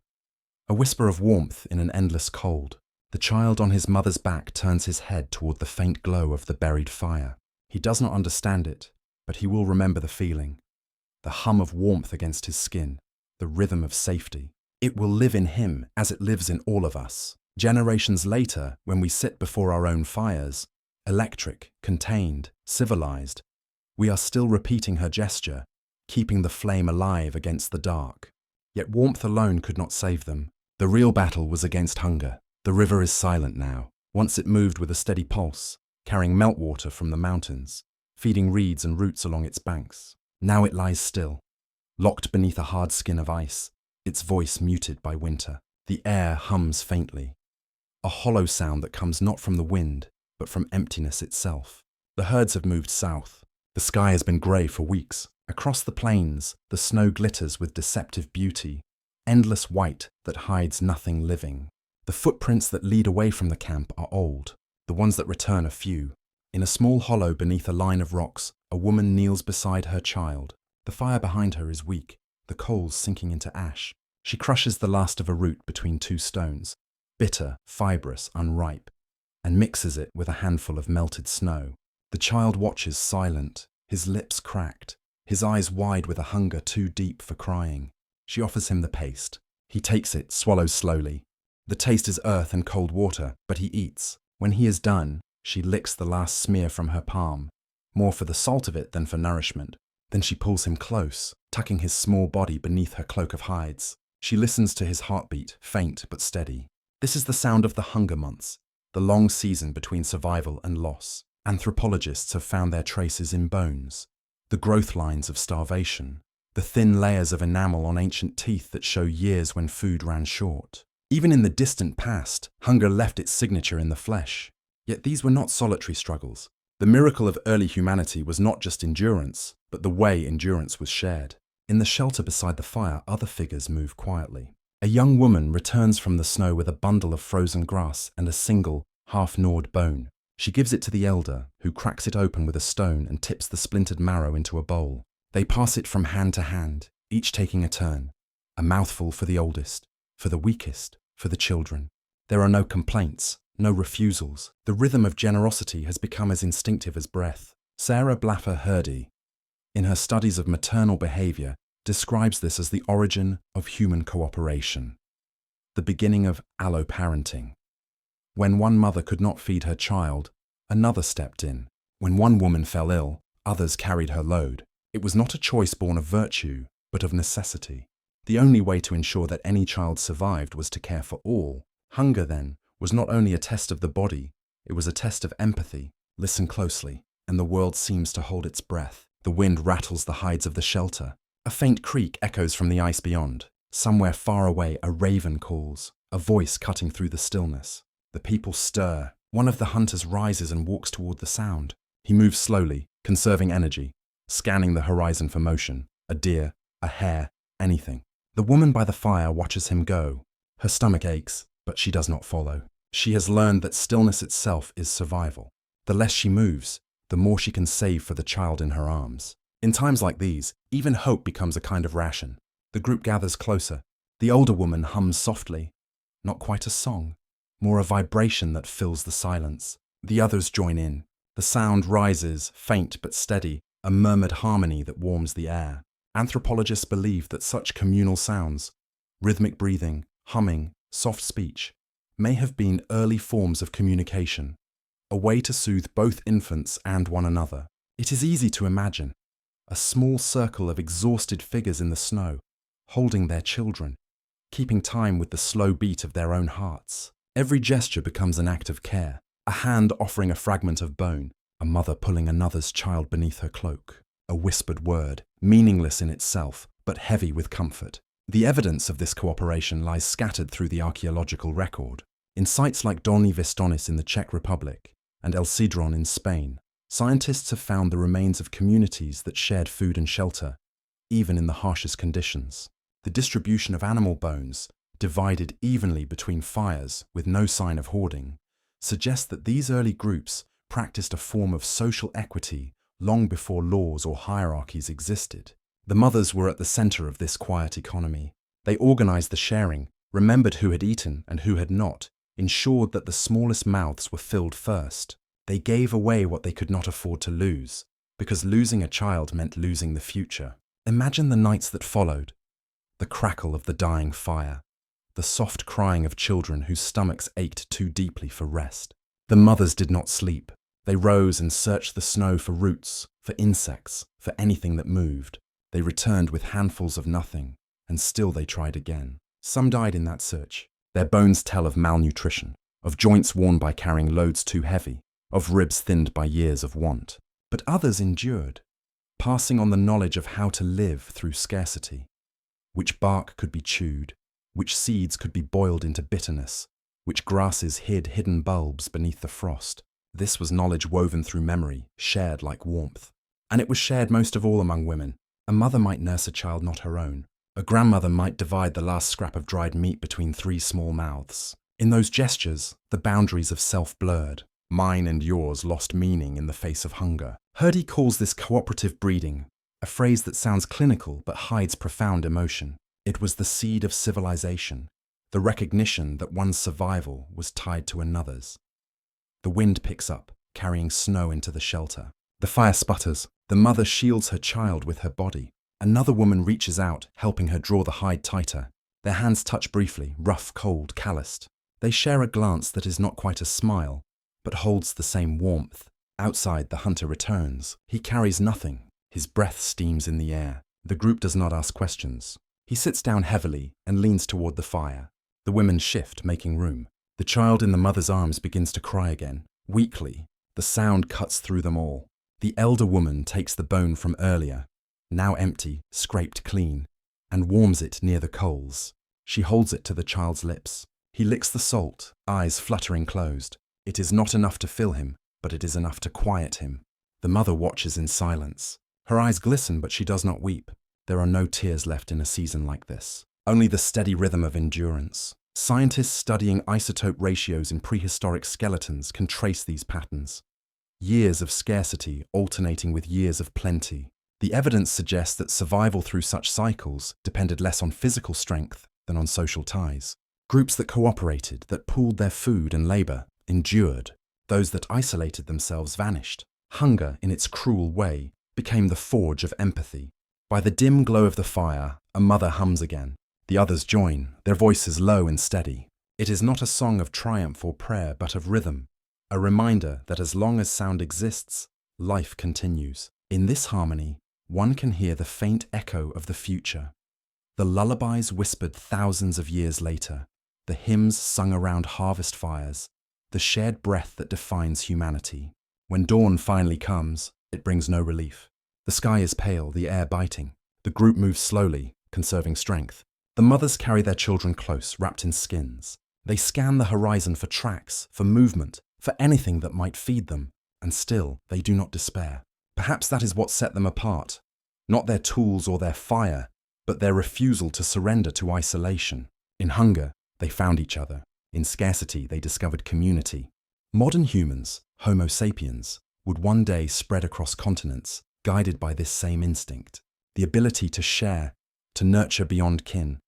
a whisper of warmth in an endless cold. The child on his mother's back turns his head toward the faint glow of the buried fire. He does not understand it, but he will remember the feeling, the hum of warmth against his skin, the rhythm of safety. It will live in him as it lives in all of us. Generations later, when we sit before our own fires, electric, contained, civilized, we are still repeating her gesture, keeping the flame alive against the dark. Yet warmth alone could not save them. The real battle was against hunger. The river is silent now. Once it moved with a steady pulse, carrying meltwater from the mountains, feeding reeds and roots along its banks. Now it lies still, locked beneath a hard skin of ice, its voice muted by winter. The air hums faintly, a hollow sound that comes not from the wind, but from emptiness itself. The herds have moved south. The sky has been grey for weeks. Across the plains, the snow glitters with deceptive beauty, endless white that hides nothing living. The footprints that lead away from the camp are old, the ones that return are few. In a small hollow beneath a line of rocks, a woman kneels beside her child. The fire behind her is weak, the coals sinking into ash. She crushes the last of a root between two stones, bitter, fibrous, unripe, and mixes it with a handful of melted snow. The child watches silent, his lips cracked, his eyes wide with a hunger too deep for crying. She offers him the paste. He takes it, swallows slowly. The taste is earth and cold water, but he eats. When he is done, she licks the last smear from her palm, more for the salt of it than for nourishment. Then she pulls him close, tucking his small body beneath her cloak of hides. She listens to his heartbeat, faint but steady. This is the sound of the hunger months, the long season between survival and loss. Anthropologists have found their traces in bones, the growth lines of starvation, the thin layers of enamel on ancient teeth that show years when food ran short. Even in the distant past, hunger left its signature in the flesh. Yet these were not solitary struggles. The miracle of early humanity was not just endurance, but the way endurance was shared. In the shelter beside the fire, other figures move quietly. A young woman returns from the snow with a bundle of frozen grass and a single, half-gnawed bone. She gives it to the elder, who cracks it open with a stone and tips the splintered marrow into a bowl. They pass it from hand to hand, each taking a turn. A mouthful for the oldest, for the weakest, for the children. There are no complaints, no refusals. The rhythm of generosity has become as instinctive as breath. Sarah Blaffer Hrdy, in her studies of maternal behavior, describes this as the origin of human cooperation, the beginning of alloparenting. When one mother could not feed her child, another stepped in. When one woman fell ill, others carried her load. It was not a choice born of virtue, but of necessity. The only way to ensure that any child survived was to care for all. Hunger, then, was not only a test of the body, it was a test of empathy. Listen closely, and the world seems to hold its breath. The wind rattles the hides of the shelter. A faint creak echoes from the ice beyond. Somewhere far away, a raven calls, a voice cutting through the stillness. The people stir. One of the hunters rises and walks toward the sound. He moves slowly, conserving energy, scanning the horizon for motion. A deer, a hare, anything. The woman by the fire watches him go. Her stomach aches, but she does not follow. She has learned that stillness itself is survival. The less she moves, the more she can save for the child in her arms. In times like these, even hope becomes a kind of ration. The group gathers closer. The older woman hums softly, not quite a song, more a vibration that fills the silence. The others join in. The sound rises, faint but steady, a murmured harmony that warms the air. Anthropologists believe that such communal sounds, rhythmic breathing, humming, soft speech, may have been early forms of communication, a way to soothe both infants and one another. It is easy to imagine a small circle of exhausted figures in the snow, holding their children, keeping time with the slow beat of their own hearts. Every gesture becomes an act of care, a hand offering a fragment of bone, a mother pulling another's child beneath her cloak, a whispered word, meaningless in itself, but heavy with comfort. The evidence of this cooperation lies scattered through the archaeological record. In sites like Dolní Věstonice in the Czech Republic and El Cedrón in Spain, scientists have found the remains of communities that shared food and shelter, even in the harshest conditions. The distribution of animal bones, divided evenly between fires with no sign of hoarding, suggests that these early groups practiced a form of social equity long before laws or hierarchies existed. The mothers were at the center of this quiet economy. They organized the sharing, remembered who had eaten and who had not, ensured that the smallest mouths were filled first. They gave away what they could not afford to lose, because losing a child meant losing the future. Imagine the nights that followed, the crackle of the dying fire, the soft crying of children whose stomachs ached too deeply for rest. The mothers did not sleep. They rose and searched the snow for roots, for insects, for anything that moved. They returned with handfuls of nothing, and still they tried again. Some died in that search. Their bones tell of malnutrition, of joints worn by carrying loads too heavy, of ribs thinned by years of want. But others endured, passing on the knowledge of how to live through scarcity. Which bark could be chewed, which seeds could be boiled into bitterness, which grasses hid hidden bulbs beneath the frost. This was knowledge woven through memory, shared like warmth. And it was shared most of all among women. A mother might nurse a child not her own. A grandmother might divide the last scrap of dried meat between three small mouths. In those gestures, the boundaries of self blurred. Mine and yours lost meaning in the face of hunger. Herdy calls this cooperative breeding, a phrase that sounds clinical but hides profound emotion. It was the seed of civilization, the recognition that one's survival was tied to another's. The wind picks up, carrying snow into the shelter. The fire sputters. The mother shields her child with her body. Another woman reaches out, helping her draw the hide tighter. Their hands touch briefly, rough, cold, calloused. They share a glance that is not quite a smile, but holds the same warmth. Outside, the hunter returns. He carries nothing. His breath steams in the air. The group does not ask questions. He sits down heavily and leans toward the fire. The women shift, making room. The child in the mother's arms begins to cry again. Weakly, the sound cuts through them all. The elder woman takes the bone from earlier, now empty, scraped clean, and warms it near the coals. She holds it to the child's lips. He licks the salt, eyes fluttering closed. It is not enough to fill him, but it is enough to quiet him. The mother watches in silence. Her eyes glisten, but she does not weep. There are no tears left in a season like this. Only the steady rhythm of endurance. Scientists studying isotope ratios in prehistoric skeletons can trace these patterns. Years of scarcity alternating with years of plenty. The evidence suggests that survival through such cycles depended less on physical strength than on social ties. Groups that cooperated, that pooled their food and labor, endured. Those that isolated themselves vanished. Hunger, in its cruel way, became the forge of empathy. By the dim glow of the fire, a mother hums again. The others join, their voices low and steady. It is not a song of triumph or prayer, but of rhythm. A reminder that as long as sound exists, life continues. In this harmony, one can hear the faint echo of the future. The lullabies whispered thousands of years later, the hymns sung around harvest fires, the shared breath that defines humanity. When dawn finally comes, it brings no relief. The sky is pale, the air biting. The group moves slowly, conserving strength. The mothers carry their children close, wrapped in skins. They scan the horizon for tracks, for movement, for anything that might feed them, and still they do not despair. Perhaps that is what set them apart. Not their tools or their fire, but their refusal to surrender to isolation. In hunger, they found each other. In scarcity, they discovered community. Modern humans, Homo sapiens, would one day spread across continents, guided by this same instinct. The ability to share, to nurture beyond kin,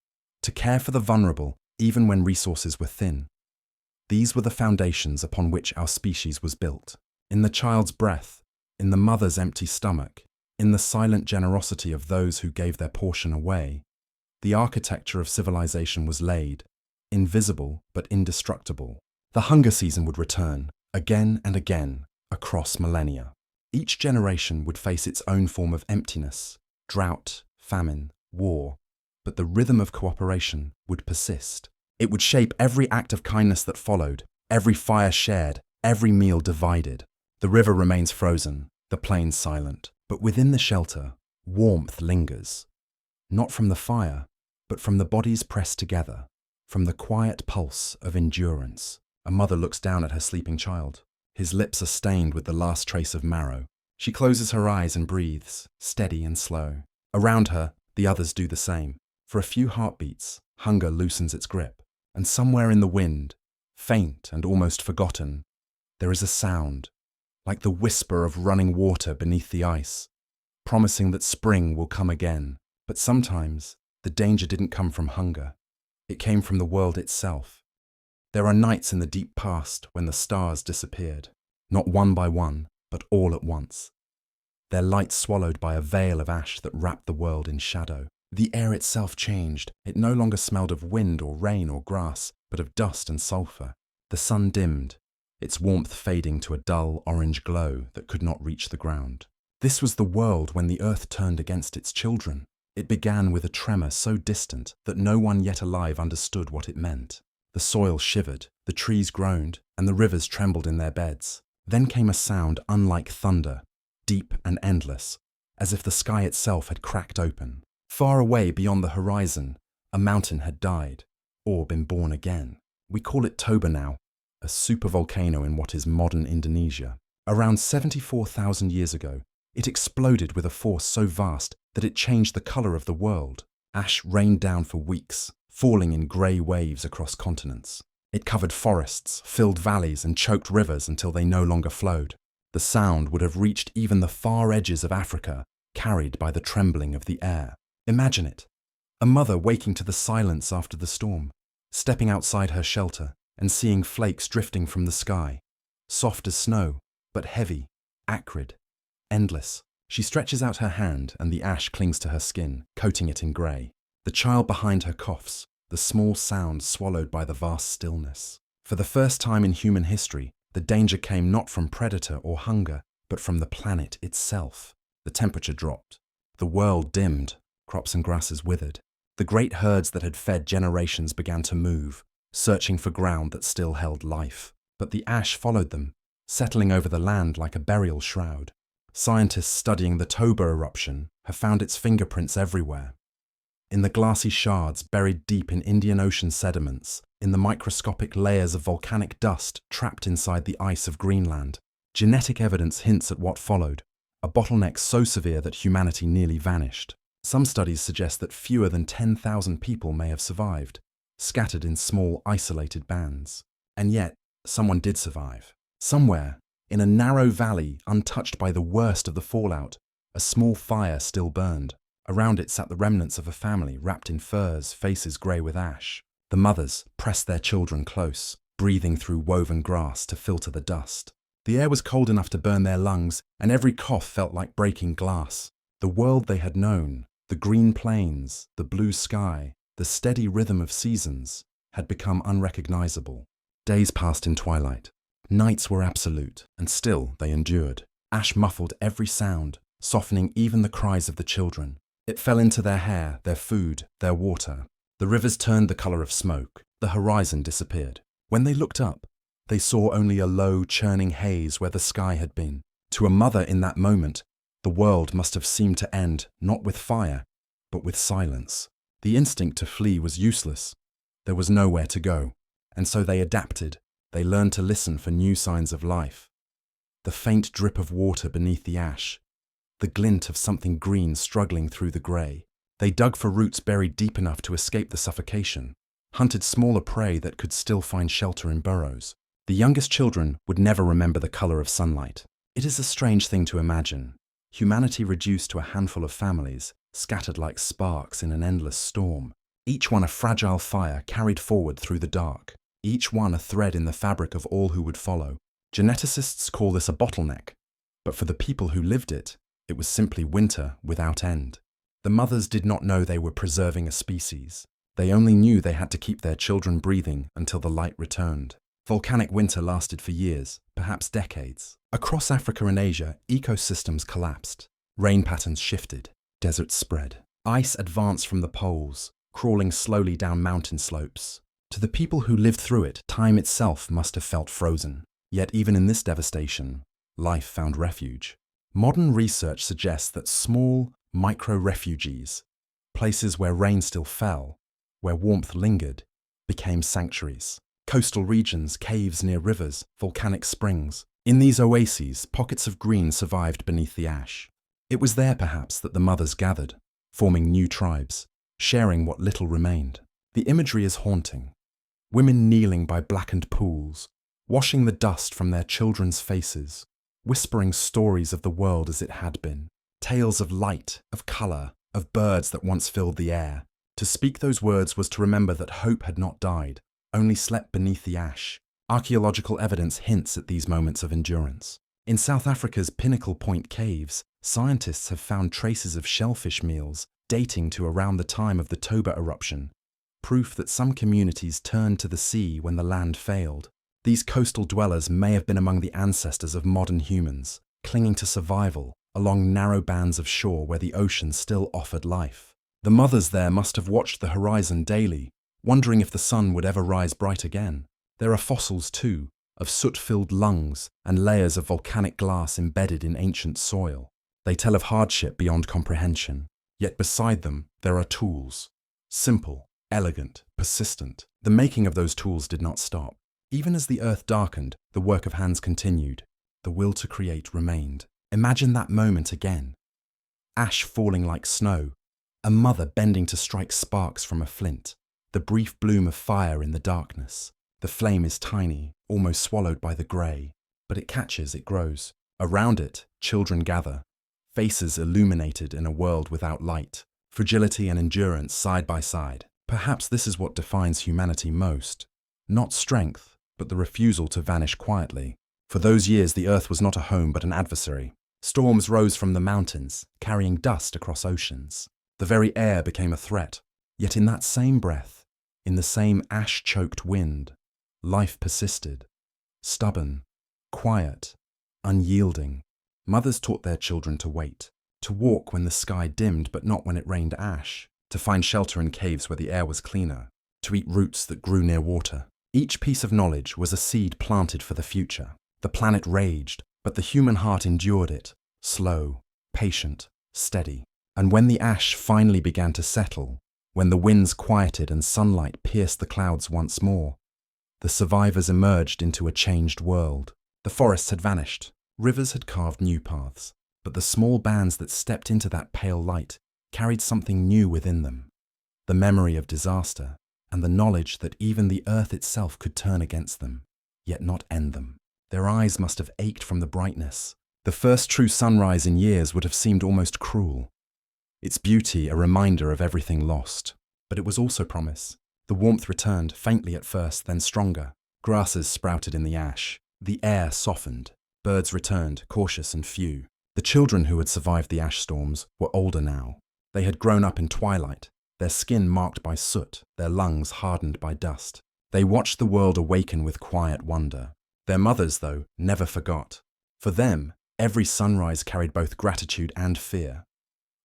to care for the vulnerable, even when resources were thin. These were the foundations upon which our species was built. In the child's breath, in the mother's empty stomach, in the silent generosity of those who gave their portion away, the architecture of civilization was laid, invisible but indestructible. The hunger season would return, again and again, across millennia. Each generation would face its own form of emptiness, drought, famine, war, but the rhythm of cooperation would persist. It would shape every act of kindness that followed, every fire shared, every meal divided. The river remains frozen, the plains silent, but within the shelter, warmth lingers. Not from the fire, but from the bodies pressed together, from the quiet pulse of endurance. A mother looks down at her sleeping child. His lips are stained with the last trace of marrow. She closes her eyes and breathes, steady and slow. Around her, the others do the same. For a few heartbeats, hunger loosens its grip. And somewhere in the wind, faint and almost forgotten, there is a sound, like the whisper of running water beneath the ice, promising that spring will come again. But sometimes, the danger didn't come from hunger. It came from the world itself. There are nights in the deep past when the stars disappeared, not one by one, but all at once. Their light swallowed by a veil of ash that wrapped the world in shadow. The air itself changed. It no longer smelled of wind or rain or grass, but of dust and sulfur. The sun dimmed, its warmth fading to a dull orange glow that could not reach the ground. This was the world when the earth turned against its children. It began with a tremor so distant that no one yet alive understood what it meant. The soil shivered, the trees groaned, and the rivers trembled in their beds. Then came a sound unlike thunder, deep and endless, as if the sky itself had cracked open. Far away beyond the horizon, a mountain had died, or been born again. We call it Toba now, a supervolcano in what is modern Indonesia. Around 74,000 years ago, it exploded with a force so vast that it changed the color of the world. Ash rained down for weeks, falling in grey waves across continents. It covered forests, filled valleys, and choked rivers until they no longer flowed. The sound would have reached even the far edges of Africa, carried by the trembling of the air. Imagine it. A mother waking to the silence after the storm, stepping outside her shelter and seeing flakes drifting from the sky, soft as snow, but heavy, acrid, endless. She stretches out her hand and the ash clings to her skin, coating it in grey. The child behind her coughs, the small sound swallowed by the vast stillness. For the first time in human history, the danger came not from predator or hunger, but from the planet itself. The temperature dropped. The world dimmed. Crops and grasses withered. The great herds that had fed generations began to move, searching for ground that still held life. But the ash followed them, settling over the land like a burial shroud. Scientists studying the Toba eruption have found its fingerprints everywhere. In the glassy shards buried deep in Indian Ocean sediments, in the microscopic layers of volcanic dust trapped inside the ice of Greenland, genetic evidence hints at what followed, a bottleneck so severe that humanity nearly vanished. Some studies suggest that fewer than 10,000 people may have survived, scattered in small, isolated bands. And yet, someone did survive. Somewhere, in a narrow valley untouched by the worst of the fallout, a small fire still burned. Around it sat the remnants of a family wrapped in furs, faces grey with ash. The mothers pressed their children close, breathing through woven grass to filter the dust. The air was cold enough to burn their lungs, and every cough felt like breaking glass. The world they had known, the green plains, the blue sky, the steady rhythm of seasons, had become unrecognizable. Days passed in twilight. Nights were absolute, and still they endured. Ash muffled every sound, softening even the cries of the children. It fell into their hair, their food, their water. The rivers turned the color of smoke. The horizon disappeared. When they looked up, they saw only a low, churning haze where the sky had been. To a mother in that moment, the world must have seemed to end not with fire, but with silence. The instinct to flee was useless. There was nowhere to go. And so they adapted. They learned to listen for new signs of life. The faint drip of water beneath the ash, the glint of something green struggling through the grey. They dug for roots buried deep enough to escape the suffocation, hunted smaller prey that could still find shelter in burrows. The youngest children would never remember the colour of sunlight. It is a strange thing to imagine. Humanity reduced to a handful of families, scattered like sparks in an endless storm. Each one a fragile fire carried forward through the dark. Each one a thread in the fabric of all who would follow. Geneticists call this a bottleneck, but for the people who lived it, it was simply winter without end. The mothers did not know they were preserving a species. They only knew they had to keep their children breathing until the light returned. Volcanic winter lasted for years, perhaps decades. Across Africa and Asia, ecosystems collapsed. Rain patterns shifted. Deserts spread. Ice advanced from the poles, crawling slowly down mountain slopes. To the people who lived through it, time itself must have felt frozen. Yet even in this devastation, life found refuge. Modern research suggests that small, micro-refuges, places where rain still fell, where warmth lingered, became sanctuaries. Coastal regions, caves near rivers, volcanic springs. In these oases, pockets of green survived beneath the ash. It was there, perhaps, that the mothers gathered, forming new tribes, sharing what little remained. The imagery is haunting. Women kneeling by blackened pools, washing the dust from their children's faces, whispering stories of the world as it had been. Tales of light, of colour, of birds that once filled the air. To speak those words was to remember that hope had not died, only slept beneath the ash. Archaeological evidence hints at these moments of endurance. In South Africa's Pinnacle Point caves, scientists have found traces of shellfish meals dating to around the time of the Toba eruption, proof that some communities turned to the sea when the land failed. These coastal dwellers may have been among the ancestors of modern humans, clinging to survival along narrow bands of shore where the ocean still offered life. The mothers there must have watched the horizon daily, wondering if the sun would ever rise bright again. There are fossils too, of soot-filled lungs and layers of volcanic glass embedded in ancient soil. They tell of hardship beyond comprehension, yet beside them there are tools. Simple, elegant, persistent. The making of those tools did not stop. Even as the earth darkened, the work of hands continued. The will to create remained. Imagine that moment again. Ash falling like snow, a mother bending to strike sparks from a flint, the brief bloom of fire in the darkness. The flame is tiny, almost swallowed by the grey, but it catches, it grows. Around it, children gather, faces illuminated in a world without light, fragility and endurance side by side. Perhaps this is what defines humanity most. Not strength, but the refusal to vanish quietly. For those years, the earth was not a home but an adversary. Storms rose from the mountains, carrying dust across oceans. The very air became a threat. Yet in that same breath, in the same ash-choked wind, life persisted. Stubborn, quiet, unyielding. Mothers taught their children to wait, to walk when the sky dimmed but not when it rained ash, to find shelter in caves where the air was cleaner, to eat roots that grew near water. Each piece of knowledge was a seed planted for the future. The planet raged, but the human heart endured it, slow, patient, steady. And when the ash finally began to settle, when the winds quieted and sunlight pierced the clouds once more, the survivors emerged into a changed world. The forests had vanished, rivers had carved new paths, but the small bands that stepped into that pale light carried something new within them. The memory of disaster, and the knowledge that even the earth itself could turn against them, yet not end them. Their eyes must have ached from the brightness. The first true sunrise in years would have seemed almost cruel. Its beauty a reminder of everything lost. But it was also promise. The warmth returned, faintly at first, then stronger. Grasses sprouted in the ash. The air softened. Birds returned, cautious and few. The children who had survived the ash storms were older now. They had grown up in twilight, their skin marked by soot, their lungs hardened by dust. They watched the world awaken with quiet wonder. Their mothers, though, never forgot. For them, every sunrise carried both gratitude and fear.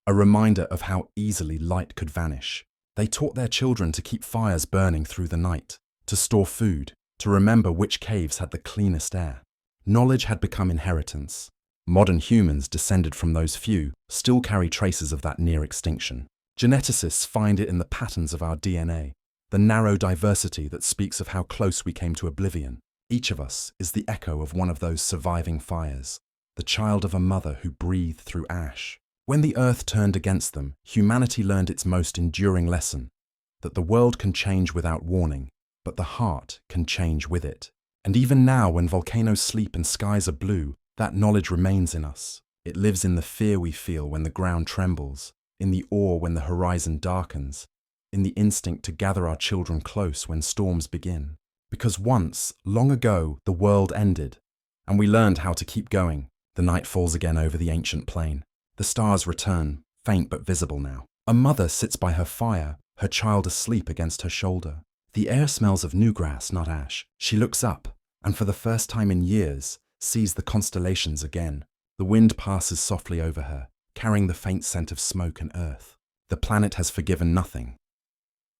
A reminder of how easily light could vanish. They taught their children to keep fires burning through the night, to store food, to remember which caves had the cleanest air. Knowledge had become inheritance. Modern humans, descended from those few, still carry traces of that near extinction. Geneticists find it in the patterns of our DNA, the narrow diversity that speaks of how close we came to oblivion. Each of us is the echo of one of those surviving fires, the child of a mother who breathed through ash. When the earth turned against them, humanity learned its most enduring lesson, that the world can change without warning, but the heart can change with it. And even now, when volcanoes sleep and skies are blue, that knowledge remains in us. It lives in the fear we feel when the ground trembles, in the awe when the horizon darkens, in the instinct to gather our children close when storms begin. Because once, long ago, the world ended, and we learned how to keep going. The night falls again over the ancient plain. The stars return, faint but visible now. A mother sits by her fire, her child asleep against her shoulder. The air smells of new grass, not ash. She looks up, and for the first time in years, sees the constellations again. The wind passes softly over her, carrying the faint scent of smoke and earth. The planet has forgiven nothing,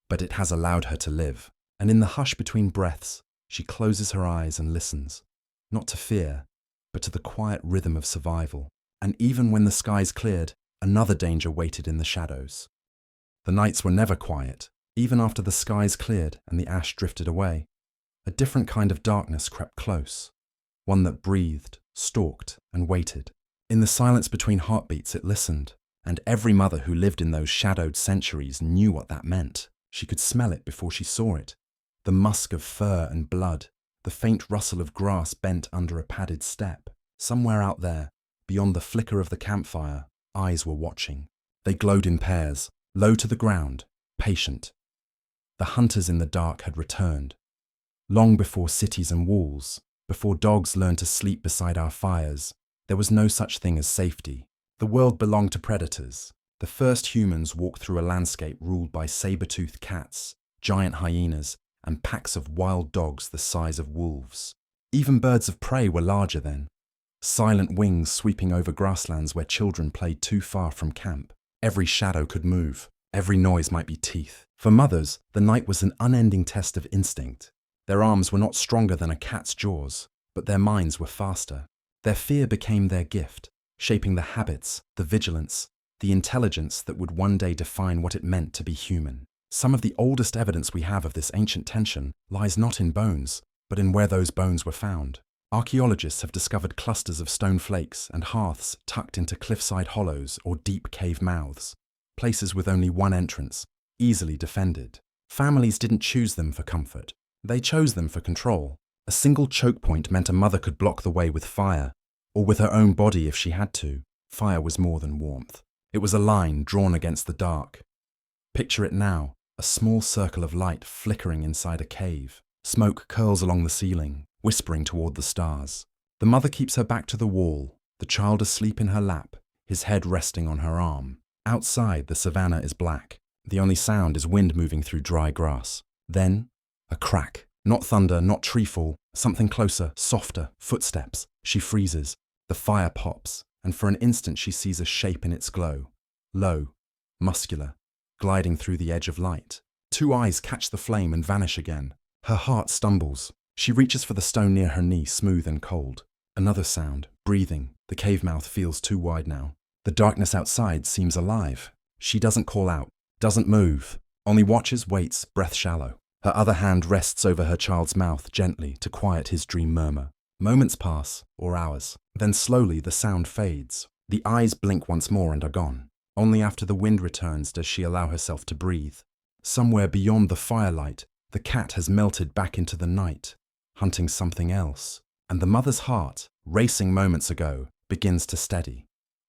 but it has allowed her to live. And in the hush between breaths, she closes her eyes and listens, not to fear, but to the quiet rhythm of survival. And even when the skies cleared, another danger waited in the shadows. The nights were never quiet, even after the skies cleared and the ash drifted away. A different kind of darkness crept close, one that breathed, stalked, and waited. In the silence between heartbeats it listened, and every mother who lived in those shadowed centuries knew what that meant. She could smell it before she saw it. The musk of fur and blood, the faint rustle of grass bent under a padded step. Somewhere out there, beyond the flicker of the campfire, eyes were watching. They glowed in pairs, low to the ground, patient. The hunters in the dark had returned. Long before cities and walls, before dogs learned to sleep beside our fires, there was no such thing as safety. The world belonged to predators. The first humans walked through a landscape ruled by saber-toothed cats, giant hyenas, and packs of wild dogs the size of wolves. Even birds of prey were larger then, silent wings sweeping over grasslands where children played too far from camp. Every shadow could move. Every noise might be teeth. For mothers, the night was an unending test of instinct. Their arms were not stronger than a cat's jaws, but their minds were faster. Their fear became their gift, shaping the habits, the vigilance, the intelligence that would one day define what it meant to be human. Some of the oldest evidence we have of this ancient tension lies not in bones, but in where those bones were found. Archaeologists have discovered clusters of stone flakes and hearths tucked into cliffside hollows or deep cave mouths, places with only one entrance, easily defended. Families didn't choose them for comfort. They chose them for control. A single choke point meant a mother could block the way with fire, or with her own body if she had to. Fire was more than warmth. It was a line drawn against the dark. Picture it now, a small circle of light flickering inside a cave. Smoke curls along the ceiling, whispering toward the stars. The mother keeps her back to the wall, the child asleep in her lap, his head resting on her arm. Outside, the savannah is black. The only sound is wind moving through dry grass. Then, a crack. Not thunder, not treefall, something closer, softer, footsteps. She freezes. The fire pops, and for an instant she sees a shape in its glow. Low, muscular, gliding through the edge of light. Two eyes catch the flame and vanish again. Her heart stumbles. She reaches for the stone near her knee, smooth and cold. Another sound, breathing. The cave mouth feels too wide now. The darkness outside seems alive. She doesn't call out, doesn't move, only watches, waits, breath shallow. Her other hand rests over her child's mouth gently to quiet his dream murmur. Moments pass, or hours. Then slowly the sound fades. The eyes blink once more and are gone. Only after the wind returns does she allow herself to breathe. Somewhere beyond the firelight, the cat has melted back into the night, hunting something else. And the mother's heart, racing moments ago, begins to steady.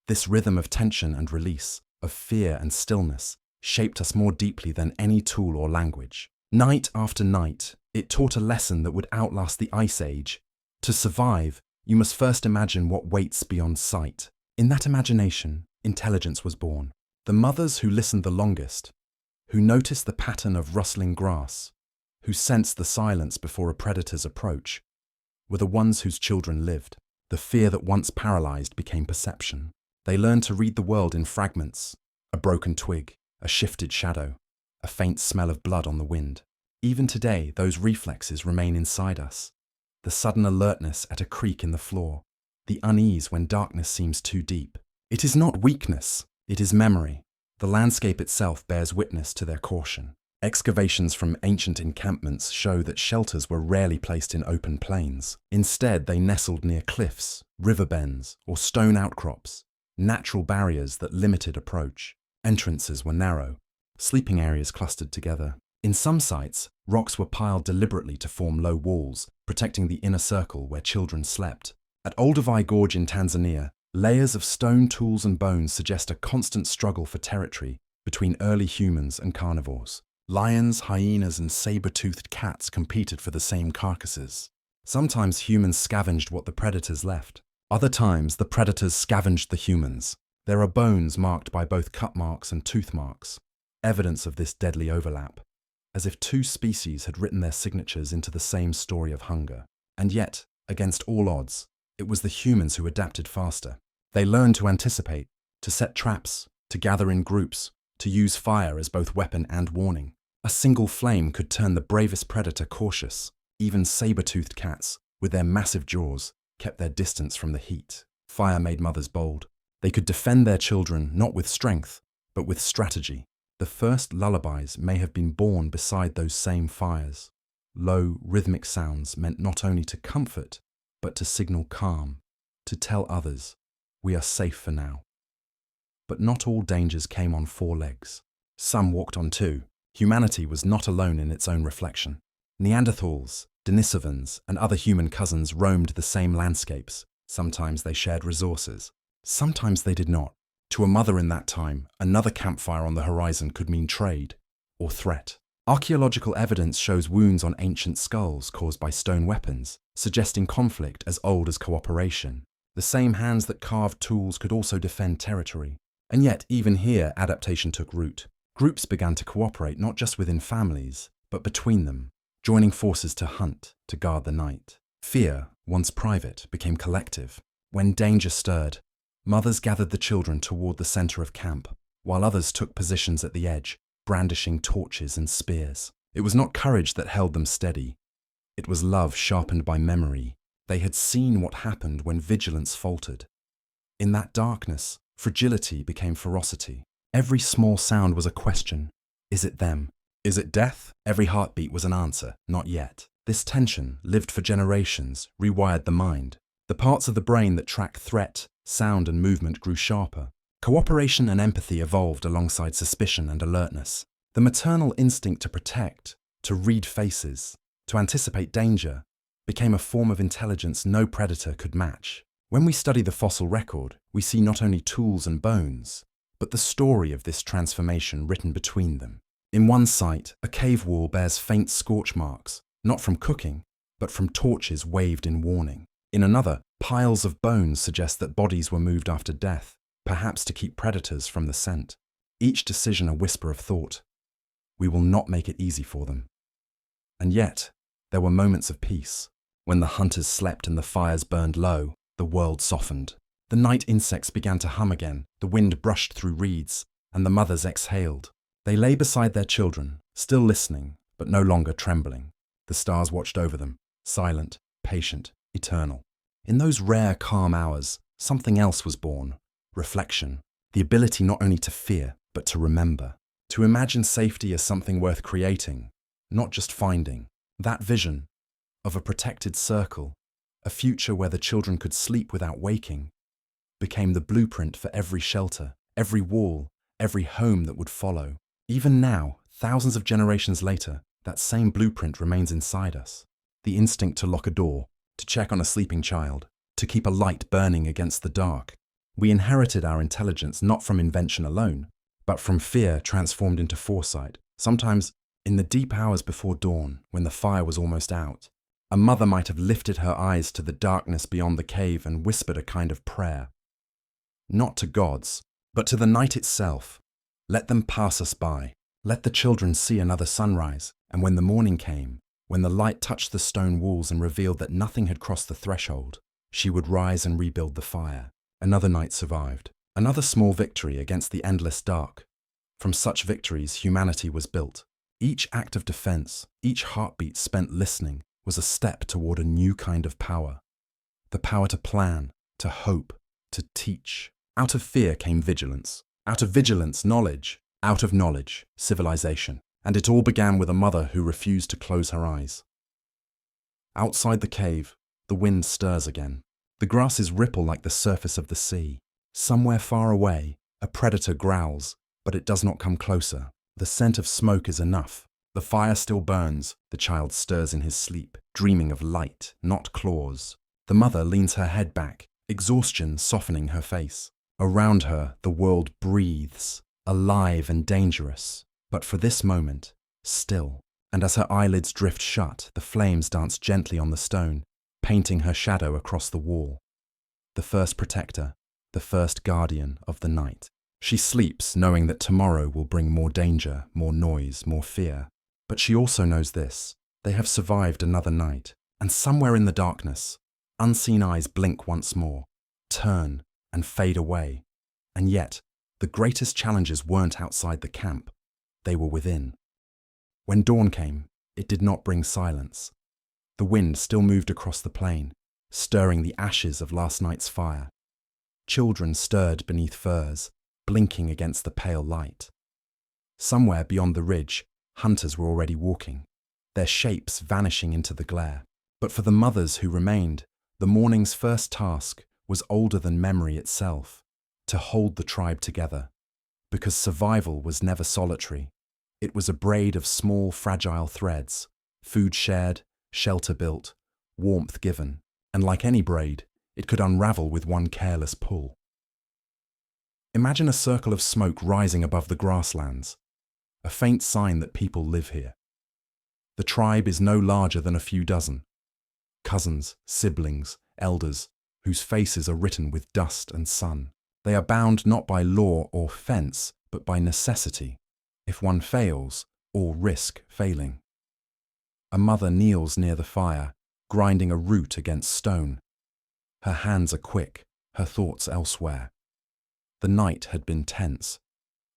This rhythm of tension and release, of fear and stillness, shaped us more deeply than any tool or language. Night after night, it taught a lesson that would outlast the Ice Age. To survive, you must first imagine what waits beyond sight. In that imagination, intelligence was born. The mothers who listened the longest, who noticed the pattern of rustling grass, who sensed the silence before a predator's approach, were the ones whose children lived. The fear that once paralyzed became perception. They learned to read the world in fragments, a broken twig, a shifted shadow, a faint smell of blood on the wind. Even today, those reflexes remain inside us. The sudden alertness at a creak in the floor, the unease when darkness seems too deep. It is not weakness, it is memory. The landscape itself bears witness to their caution. Excavations from ancient encampments show that shelters were rarely placed in open plains. Instead, they nestled near cliffs, river bends, or stone outcrops, natural barriers that limited approach. Entrances were narrow, sleeping areas clustered together. In some sites, rocks were piled deliberately to form low walls, protecting the inner circle where children slept. At Olduvai Gorge in Tanzania, layers of stone tools and bones suggest a constant struggle for territory between early humans and carnivores. Lions, hyenas, and saber-toothed cats competed for the same carcasses. Sometimes humans scavenged what the predators left. Other times, the predators scavenged the humans. There are bones marked by both cut marks and tooth marks, evidence of this deadly overlap, as if two species had written their signatures into the same story of hunger. And yet, against all odds, it was the humans who adapted faster. They learned to anticipate, to set traps, to gather in groups, to use fire as both weapon and warning. A single flame could turn the bravest predator cautious. Even saber-toothed cats, with their massive jaws, kept their distance from the heat. Fire made mothers bold. They could defend their children not with strength, but with strategy. The first lullabies may have been born beside those same fires. Low, rhythmic sounds meant not only to comfort, but to signal calm, to tell others, we are safe for now. But not all dangers came on four legs. Some walked on two. Humanity was not alone in its own reflection. Neanderthals, Denisovans, and other human cousins roamed the same landscapes. Sometimes they shared resources. Sometimes they did not. To a mother in that time, another campfire on the horizon could mean trade or threat. Archaeological evidence shows wounds on ancient skulls caused by stone weapons, suggesting conflict as old as cooperation. The same hands that carved tools could also defend territory. And yet, even here, adaptation took root. Groups began to cooperate not just within families, but between them, joining forces to hunt, to guard the night. Fear, once private, became collective. When danger stirred, mothers gathered the children toward the center of camp. while others took positions at the edge, brandishing torches and spears. It was not courage that held them steady. It was love sharpened by memory. They had seen what happened when vigilance faltered. In that darkness, fragility became ferocity. Every small sound was a question. Is it them? Is it death? Every heartbeat was an answer. Not yet. This tension, lived for generations, rewired the mind. The parts of the brain that track threat, sound, and movement grew sharper. Cooperation and empathy evolved alongside suspicion and alertness. The maternal instinct to protect, to read faces, to anticipate danger, became a form of intelligence no predator could match. When we study the fossil record, we see not only tools and bones, but the story of this transformation written between them. In one site, a cave wall bears faint scorch marks, not from cooking, but from torches waved in warning. In another, piles of bones suggest that bodies were moved after death, perhaps to keep predators from the scent. Each decision a whisper of thought. We will not make it easy for them. And yet, there were moments of peace. When the hunters slept and the fires burned low, the world softened. The night insects began to hum again, the wind brushed through reeds, and the mothers exhaled. They lay beside their children, still listening, but no longer trembling. The stars watched over them, silent, patient, eternal. In those rare, calm hours, something else was born. Reflection. The ability not only to fear, but to remember. To imagine safety as something worth creating, not just finding. That vision of a protected circle, a future where the children could sleep without waking, became the blueprint for every shelter, every wall, every home that would follow. Even now, thousands of generations later, that same blueprint remains inside us. The instinct to lock a door, to check on a sleeping child, to keep a light burning against the dark. We inherited our intelligence not from invention alone, but from fear transformed into foresight. Sometimes, in the deep hours before dawn, when the fire was almost out, a mother might have lifted her eyes to the darkness beyond the cave and whispered a kind of prayer. Not to gods, but to the night itself. Let them pass us by. Let the children see another sunrise. And when the morning came, when the light touched the stone walls and revealed that nothing had crossed the threshold, she would rise and rebuild the fire. Another night survived. Another small victory against the endless dark. From such victories, humanity was built. Each act of defense, each heartbeat spent listening, was a step toward a new kind of power. The power to plan, to hope, to teach. Out of fear came vigilance. Out of vigilance, knowledge. Out of knowledge, civilization. And it all began with a mother who refused to close her eyes. Outside the cave, the wind stirs again. The grasses ripple like the surface of the sea. Somewhere far away, a predator growls, but it does not come closer. The scent of smoke is enough. The fire still burns. The child stirs in his sleep, dreaming of light, not claws. The mother leans her head back, exhaustion softening her face. Around her, the world breathes, alive and dangerous, but for this moment, still. And as her eyelids drift shut, the flames dance gently on the stone, painting her shadow across the wall. The first protector, the first guardian of the night. She sleeps knowing that tomorrow will bring more danger, more noise, more fear. But she also knows this: they have survived another night, and somewhere in the darkness, unseen eyes blink once more, turn and fade away. And yet, the greatest challenges weren't outside the camp, they were within. When dawn came, it did not bring silence. The wind still moved across the plain, stirring the ashes of last night's fire. Children stirred beneath furs, blinking against the pale light. Somewhere beyond the ridge, hunters were already walking, their shapes vanishing into the glare. But for the mothers who remained, the morning's first task was older than memory itself: to hold the tribe together. Because survival was never solitary. It was a braid of small, fragile threads, food shared, shelter built, warmth given, and like any braid, it could unravel with one careless pull. Imagine a circle of smoke rising above the grasslands, a faint sign that people live here. The tribe is no larger than a few dozen. Cousins, siblings, elders, whose faces are written with dust and sun. They are bound not by law or fence, but by necessity. If one fails, all risk failing. A mother kneels near the fire, grinding a root against stone. Her hands are quick, her thoughts elsewhere. The night had been tense.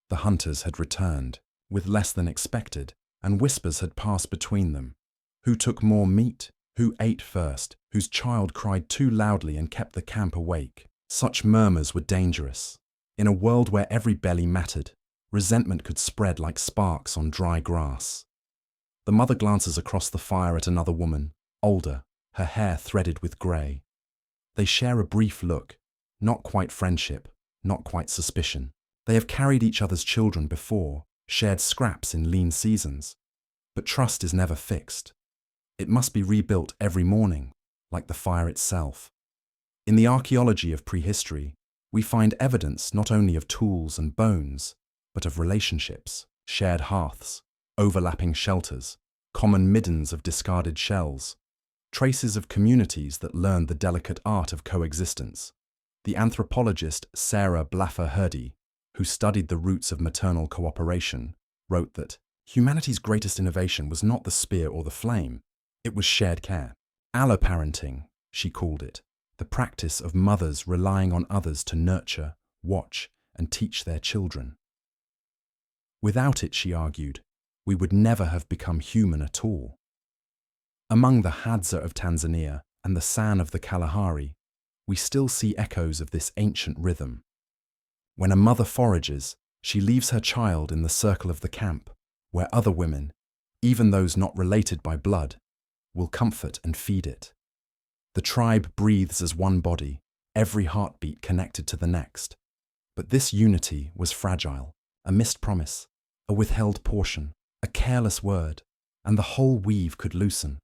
The hunters had returned, with less than expected, and whispers had passed between them. Who took more meat? Who ate first? Whose child cried too loudly and kept the camp awake? Such murmurs were dangerous. In a world where every belly mattered, resentment could spread like sparks on dry grass. The mother glances across the fire at another woman, older, her hair threaded with grey. They share a brief look, not quite friendship, not quite suspicion. They have carried each other's children before, shared scraps in lean seasons. But trust is never fixed. It must be rebuilt every morning, like the fire itself. In the archaeology of prehistory, we find evidence not only of tools and bones, but of relationships, shared hearths, overlapping shelters, common middens of discarded shells, traces of communities that learned the delicate art of coexistence. The anthropologist Sarah Blaffer-Hrdy, who studied the roots of maternal cooperation, wrote that humanity's greatest innovation was not the spear or the flame, it was shared care. Alloparenting, she called it, the practice of mothers relying on others to nurture, watch, and teach their children. Without it, she argued, we would never have become human at all. Among the Hadza of Tanzania and the San of the Kalahari, we still see echoes of this ancient rhythm. When a mother forages, she leaves her child in the circle of the camp, where other women, even those not related by blood, will comfort and feed it. The tribe breathes as one body, every heartbeat connected to the next. But this unity was fragile, a missed promise, a withheld portion, a careless word, and the whole weave could loosen.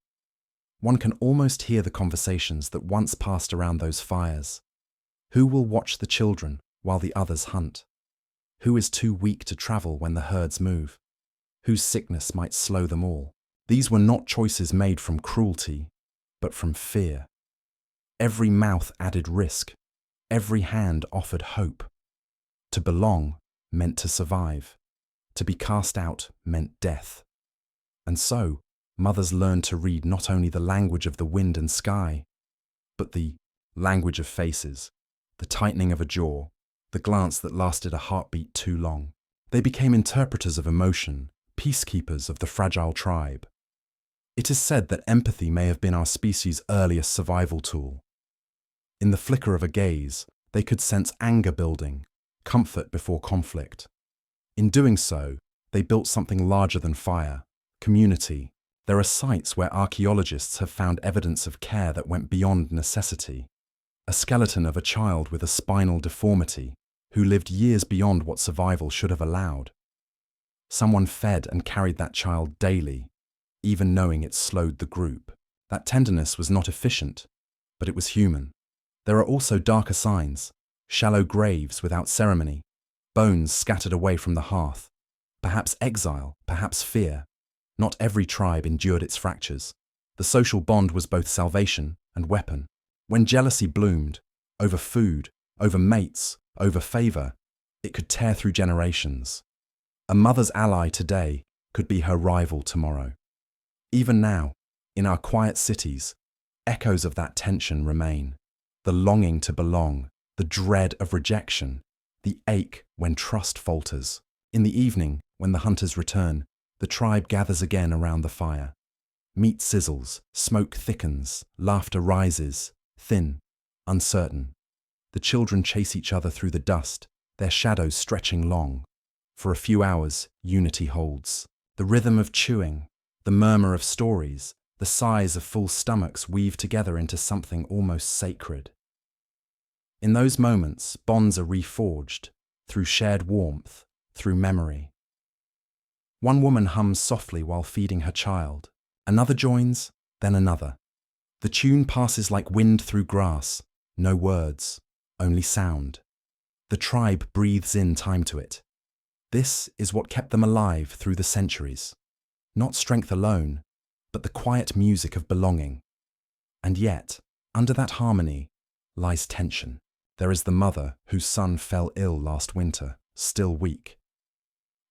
One can almost hear the conversations that once passed around those fires. Who will watch the children while the others hunt? Who is too weak to travel when the herds move? Whose sickness might slow them all? These were not choices made from cruelty, but from fear. Every mouth added risk. Every hand offered hope. To belong meant to survive. To be cast out meant death. And so, mothers learned to read not only the language of the wind and sky, but the language of faces, the tightening of a jaw, the glance that lasted a heartbeat too long. They became interpreters of emotion, peacekeepers of the fragile tribe. It is said that empathy may have been our species' earliest survival tool. In the flicker of a gaze, they could sense anger building, comfort before conflict. In doing so, they built something larger than fire, community. There are sites where archaeologists have found evidence of care that went beyond necessity. A skeleton of a child with a spinal deformity, who lived years beyond what survival should have allowed. Someone fed and carried that child daily, even knowing it slowed the group. That tenderness was not efficient, but it was human. There are also darker signs, shallow graves without ceremony, bones scattered away from the hearth, perhaps exile, perhaps fear. Not every tribe endured its fractures. The social bond was both salvation and weapon. When jealousy bloomed, over food, over mates, over favor, it could tear through generations. A mother's ally today could be her rival tomorrow. Even now, in our quiet cities, echoes of that tension remain. The longing to belong, the dread of rejection, the ache when trust falters. In the evening, when the hunters return, the tribe gathers again around the fire. Meat sizzles, smoke thickens, laughter rises, thin, uncertain. The children chase each other through the dust, their shadows stretching long. For a few hours, unity holds. The rhythm of chewing, the murmur of stories, the sighs of full stomachs weave together into something almost sacred. In those moments, bonds are reforged, through shared warmth, through memory. One woman hums softly while feeding her child. Another joins, then another. The tune passes like wind through grass, no words, only sound. The tribe breathes in time to it. This is what kept them alive through the centuries. Not strength alone, but the quiet music of belonging. And yet, under that harmony, lies tension. There is the mother whose son fell ill last winter, still weak.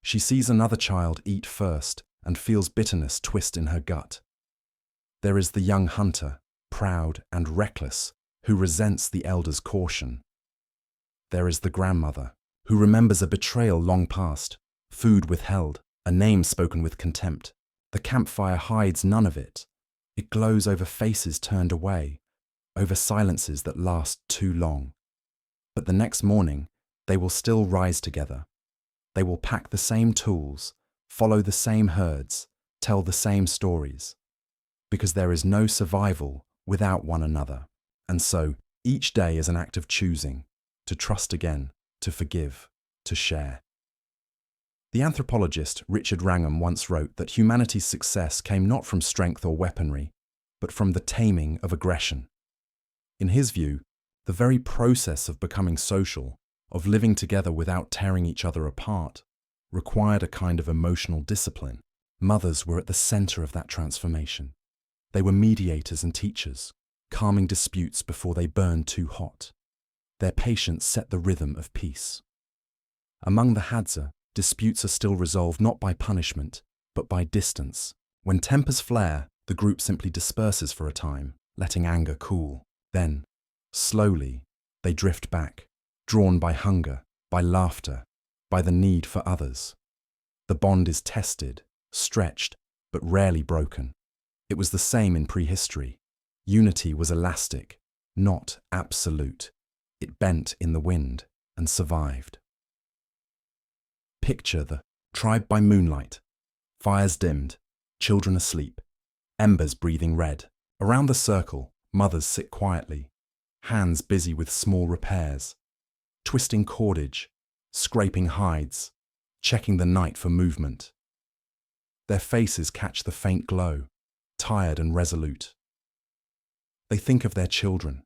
She sees another child eat first and feels bitterness twist in her gut. There is the young hunter, proud and reckless, who resents the elder's caution. There is the grandmother, who remembers a betrayal long past, food withheld, a name spoken with contempt. The campfire hides none of it. It glows over faces turned away, over silences that last too long. But the next morning, they will still rise together. They will pack the same tools, follow the same herds, tell the same stories. Because there is no survival without one another. And so, each day is an act of choosing, to trust again, to forgive, to share. The anthropologist Richard Wrangham once wrote that humanity's success came not from strength or weaponry, but from the taming of aggression. In his view, the very process of becoming social, of living together without tearing each other apart, required a kind of emotional discipline. Mothers were at the center of that transformation. They were mediators and teachers, calming disputes before they burned too hot. Their patience set the rhythm of peace. Among the Hadza, disputes are still resolved not by punishment, but by distance. When tempers flare, the group simply disperses for a time, letting anger cool. Then, slowly, they drift back, drawn by hunger, by laughter, by the need for others. The bond is tested, stretched, but rarely broken. It was the same in prehistory. Unity was elastic, not absolute. It bent in the wind and survived. Picture the tribe by moonlight. Fires dimmed, children asleep, embers breathing red. Around the circle, mothers sit quietly, hands busy with small repairs, twisting cordage, scraping hides, checking the night for movement. Their faces catch the faint glow, tired and resolute. They think of their children,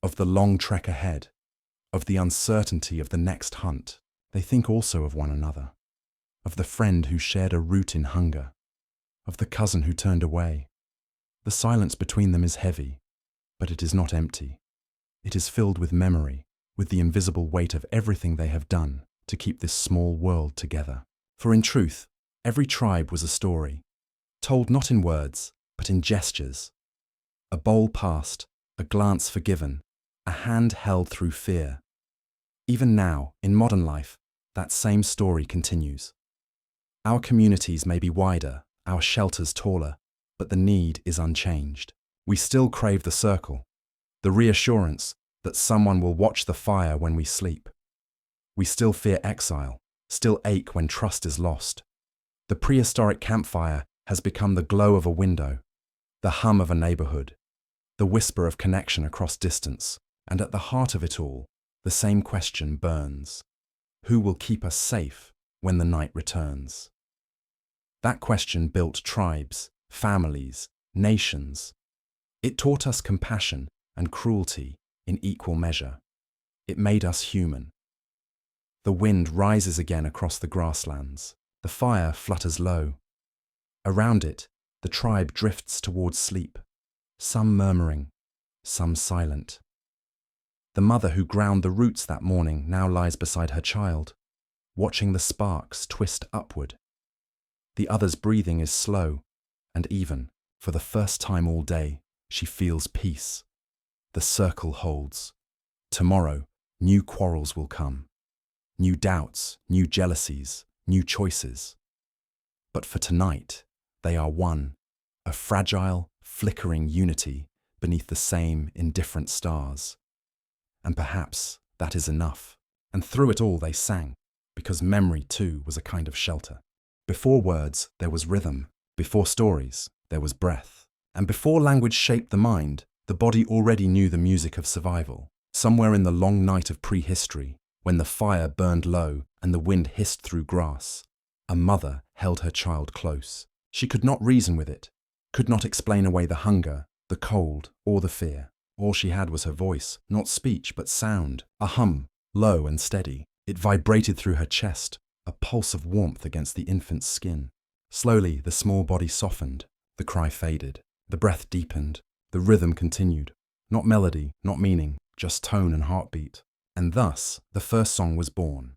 of the long trek ahead, of the uncertainty of the next hunt. They think also of one another, of the friend who shared a root in hunger, of the cousin who turned away. The silence between them is heavy, but it is not empty. It is filled with memory, with the invisible weight of everything they have done to keep this small world together. For in truth, every tribe was a story, told not in words, but in gestures. A bowl passed, a glance forgiven, a hand held through fear. Even now, in modern life, that same story continues. Our communities may be wider, our shelters taller, but the need is unchanged. We still crave the circle, the reassurance that someone will watch the fire when we sleep. We still fear exile, still ache when trust is lost. The prehistoric campfire has become the glow of a window, the hum of a neighborhood, the whisper of connection across distance, and at the heart of it all, the same question burns. Who will keep us safe when the night returns? That question built tribes, families, nations. It taught us compassion and cruelty in equal measure. It made us human. The wind rises again across the grasslands. The fire flutters low. Around it, the tribe drifts towards sleep, some murmuring, some silent. The mother who ground the roots that morning now lies beside her child, watching the sparks twist upward. The other's breathing is slow and even. For the first time all day, she feels peace. The circle holds. Tomorrow, new quarrels will come. New doubts, new jealousies, new choices. But for tonight, they are one, a fragile, flickering unity beneath the same indifferent stars. And perhaps that is enough. And through it all they sang, because memory too was a kind of shelter. Before words, there was rhythm. Before stories, there was breath. And before language shaped the mind, the body already knew the music of survival. Somewhere in the long night of prehistory, when the fire burned low and the wind hissed through grass, a mother held her child close. She could not reason with it, could not explain away the hunger, the cold, or the fear. All she had was her voice, not speech, but sound, a hum, low and steady. It vibrated through her chest, a pulse of warmth against the infant's skin. Slowly, the small body softened, the cry faded, the breath deepened, the rhythm continued. Not melody, not meaning, just tone and heartbeat. And thus, the first song was born.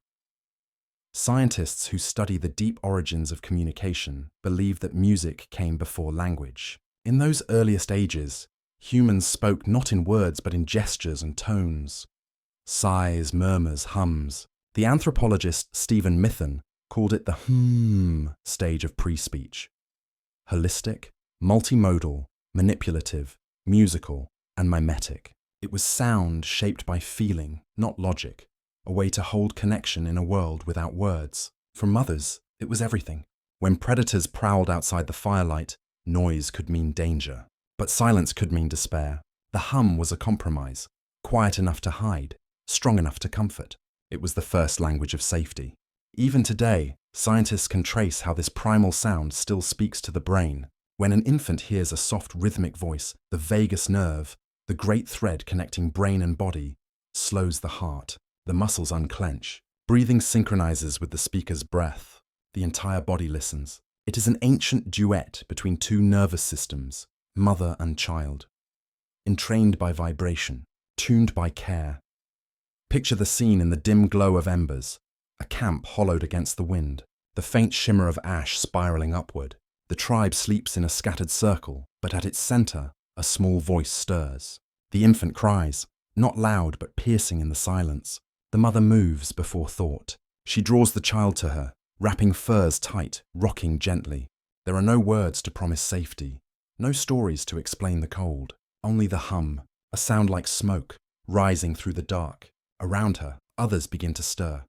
Scientists who study the deep origins of communication believe that music came before language. In those earliest ages, humans spoke not in words but in gestures and tones. Sighs, murmurs, hums. The anthropologist Stephen Mithun called it the stage of pre-speech. Holistic, multimodal, manipulative, musical, and mimetic. It was sound shaped by feeling, not logic, a way to hold connection in a world without words. For mothers, it was everything. When predators prowled outside the firelight, noise could mean danger, but silence could mean despair. The hum was a compromise, quiet enough to hide, strong enough to comfort. It was the first language of safety. Even today, scientists can trace how this primal sound still speaks to the brain. When an infant hears a soft rhythmic voice, the vagus nerve, the great thread connecting brain and body, slows the heart. The muscles unclench. Breathing synchronizes with the speaker's breath. The entire body listens. It is an ancient duet between two nervous systems, mother and child. Entrained by vibration, tuned by care. Picture the scene in the dim glow of embers, a camp hollowed against the wind, the faint shimmer of ash spiraling upward. The tribe sleeps in a scattered circle, but at its center, a small voice stirs. The infant cries, not loud but piercing in the silence. The mother moves before thought. She draws the child to her, wrapping furs tight, rocking gently. There are no words to promise safety, no stories to explain the cold, only the hum, a sound like smoke, rising through the dark. Around her, others begin to stir.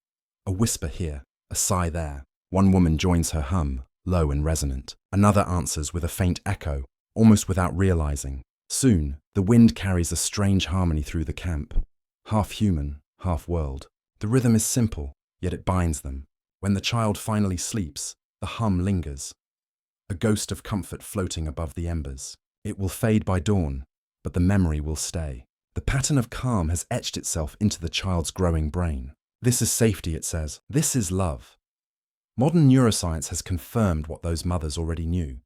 A whisper here, a sigh there. One woman joins her hum, low and resonant. Another answers with a faint echo, almost without realizing. Soon, the wind carries a strange harmony through the camp, half human, half world. The rhythm is simple, yet it binds them. When the child finally sleeps, the hum lingers, a ghost of comfort floating above the embers. It will fade by dawn, but the memory will stay. The pattern of calm has etched itself into the child's growing brain. This is safety, it says. This is love. Modern neuroscience has confirmed what those mothers already knew.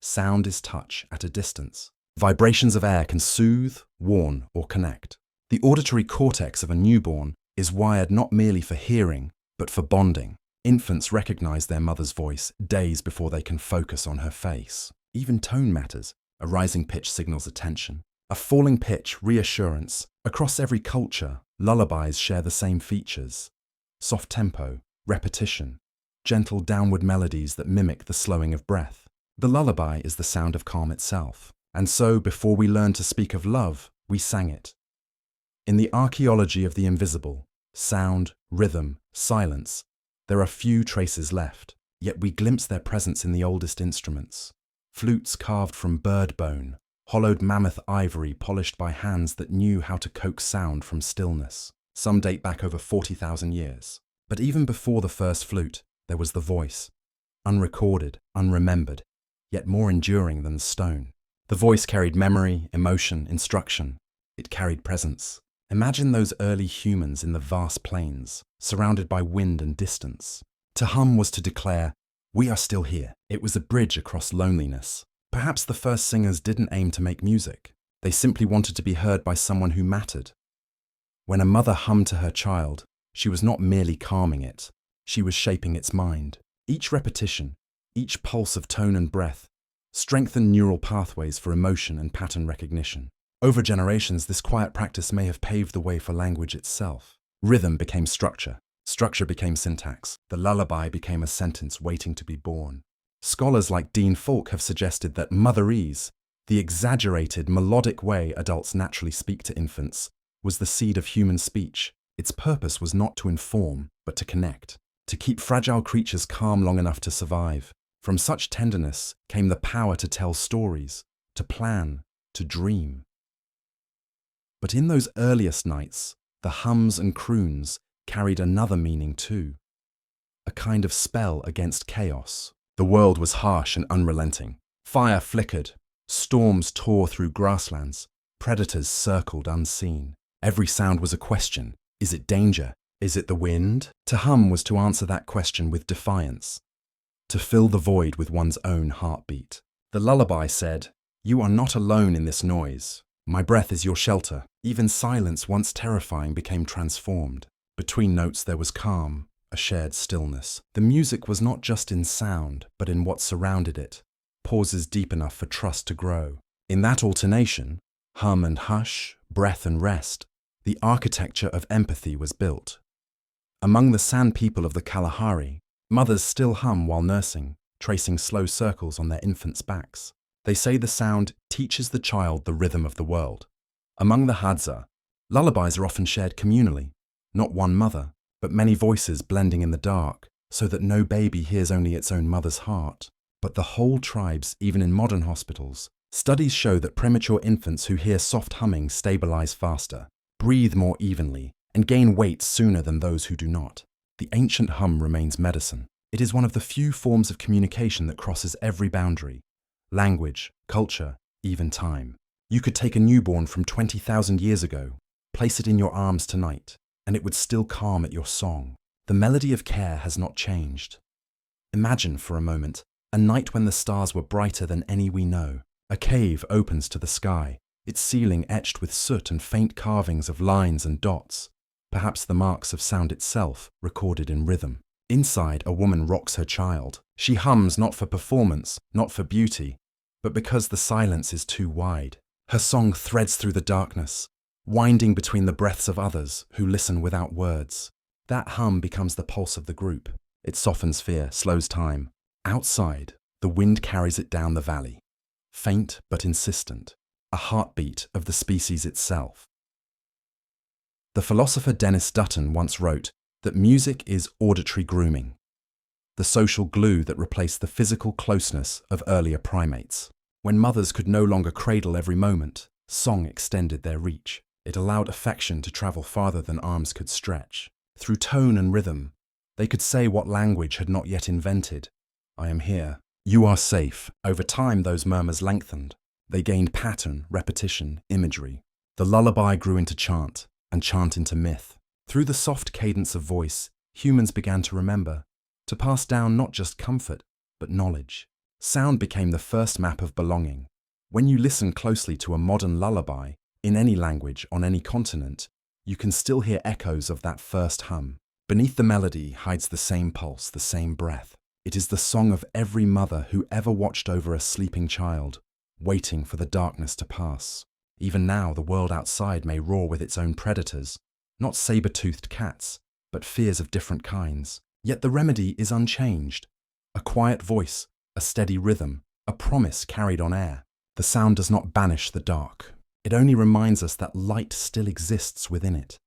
Sound is touch at a distance. Vibrations of air can soothe, warn, or connect. The auditory cortex of a newborn is wired not merely for hearing, but for bonding. Infants recognize their mother's voice days before they can focus on her face. Even tone matters. A rising pitch signals attention. A falling pitch, reassurance. Across every culture, lullabies share the same features. Soft tempo, repetition, gentle downward melodies that mimic the slowing of breath. The lullaby is the sound of calm itself. And so, before we learned to speak of love, we sang it. In the archaeology of the invisible, sound, rhythm, silence, there are few traces left, yet we glimpse their presence in the oldest instruments. Flutes carved from bird bone, hollowed mammoth ivory polished by hands that knew how to coax sound from stillness. Some date back over 40,000 years. But even before the first flute, there was the voice. Unrecorded, unremembered, yet more enduring than the stone. The voice carried memory, emotion, instruction. It carried presence. Imagine those early humans in the vast plains, surrounded by wind and distance. To hum was to declare, "We are still here." It was a bridge across loneliness. Perhaps the first singers didn't aim to make music. They simply wanted to be heard by someone who mattered. When a mother hummed to her child, she was not merely calming it. She was shaping its mind. Each repetition, each pulse of tone and breath, strengthened neural pathways for emotion and pattern recognition. Over generations, this quiet practice may have paved the way for language itself. Rhythm became structure. Structure became syntax. The lullaby became a sentence waiting to be born. Scholars like Dean Falk have suggested that motherese, the exaggerated, melodic way adults naturally speak to infants, was the seed of human speech. Its purpose was not to inform, but to connect, to keep fragile creatures calm long enough to survive. From such tenderness came the power to tell stories, to plan, to dream. But in those earliest nights, the hums and croons carried another meaning too. A kind of spell against chaos. The world was harsh and unrelenting. Fire flickered, storms tore through grasslands, predators circled unseen. Every sound was a question. Is it danger? Is it the wind? To hum was to answer that question with defiance, to fill the void with one's own heartbeat. The lullaby said, "You are not alone in this noise. My breath is your shelter." Even silence, once terrifying, became transformed. Between notes there was calm, a shared stillness. The music was not just in sound, but in what surrounded it. Pauses deep enough for trust to grow. In that alternation, hum and hush, breath and rest, the architecture of empathy was built. Among the San people of the Kalahari, mothers still hum while nursing, tracing slow circles on their infants' backs. They say the sound teaches the child the rhythm of the world. Among the Hadza, lullabies are often shared communally, not one mother, but many voices blending in the dark, so that no baby hears only its own mother's heart, but the whole tribes, even in modern hospitals. Studies show that premature infants who hear soft humming stabilize faster, breathe more evenly, and gain weight sooner than those who do not. The ancient hum remains medicine. It is one of the few forms of communication that crosses every boundary: language, culture, even time. You could take a newborn from 20,000 years ago, place it in your arms tonight, and it would still calm at your song. The melody of care has not changed. Imagine for a moment a night when the stars were brighter than any we know. A cave opens to the sky, its ceiling etched with soot and faint carvings of lines and dots, perhaps the marks of sound itself recorded in rhythm. Inside, a woman rocks her child. She hums not for performance, not for beauty, but because the silence is too wide. Her song threads through the darkness, winding between the breaths of others who listen without words. That hum becomes the pulse of the group. It softens fear, slows time. Outside, the wind carries it down the valley, faint but insistent, a heartbeat of the species itself. The philosopher Dennis Dutton once wrote that music is auditory grooming, the social glue that replaced the physical closeness of earlier primates. When mothers could no longer cradle every moment, song extended their reach. It allowed affection to travel farther than arms could stretch. Through tone and rhythm, they could say what language had not yet invented: "I am here. You are safe." Over time, those murmurs lengthened. They gained pattern, repetition, imagery. The lullaby grew into chant, and chant into myth. Through the soft cadence of voice, humans began to remember, to pass down not just comfort, but knowledge. Sound became the first map of belonging. When you listen closely to a modern lullaby, in any language, on any continent, you can still hear echoes of that first hum. Beneath the melody hides the same pulse, the same breath. It is the song of every mother who ever watched over a sleeping child, waiting for the darkness to pass. Even now, the world outside may roar with its own predators, not saber-toothed cats, but fears of different kinds. Yet the remedy is unchanged. A quiet voice, a steady rhythm, a promise carried on air. The sound does not banish the dark. It only reminds us that light still exists within it.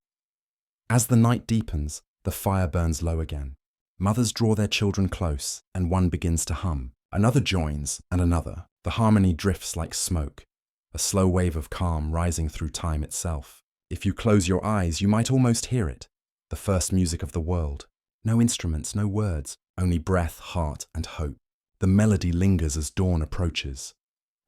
As the night deepens, the fire burns low again. Mothers draw their children close, and one begins to hum. Another joins, and another. The harmony drifts like smoke, a slow wave of calm rising through time itself. If you close your eyes, you might almost hear it, the first music of the world. No instruments, no words, only breath, heart, and hope. The melody lingers as dawn approaches.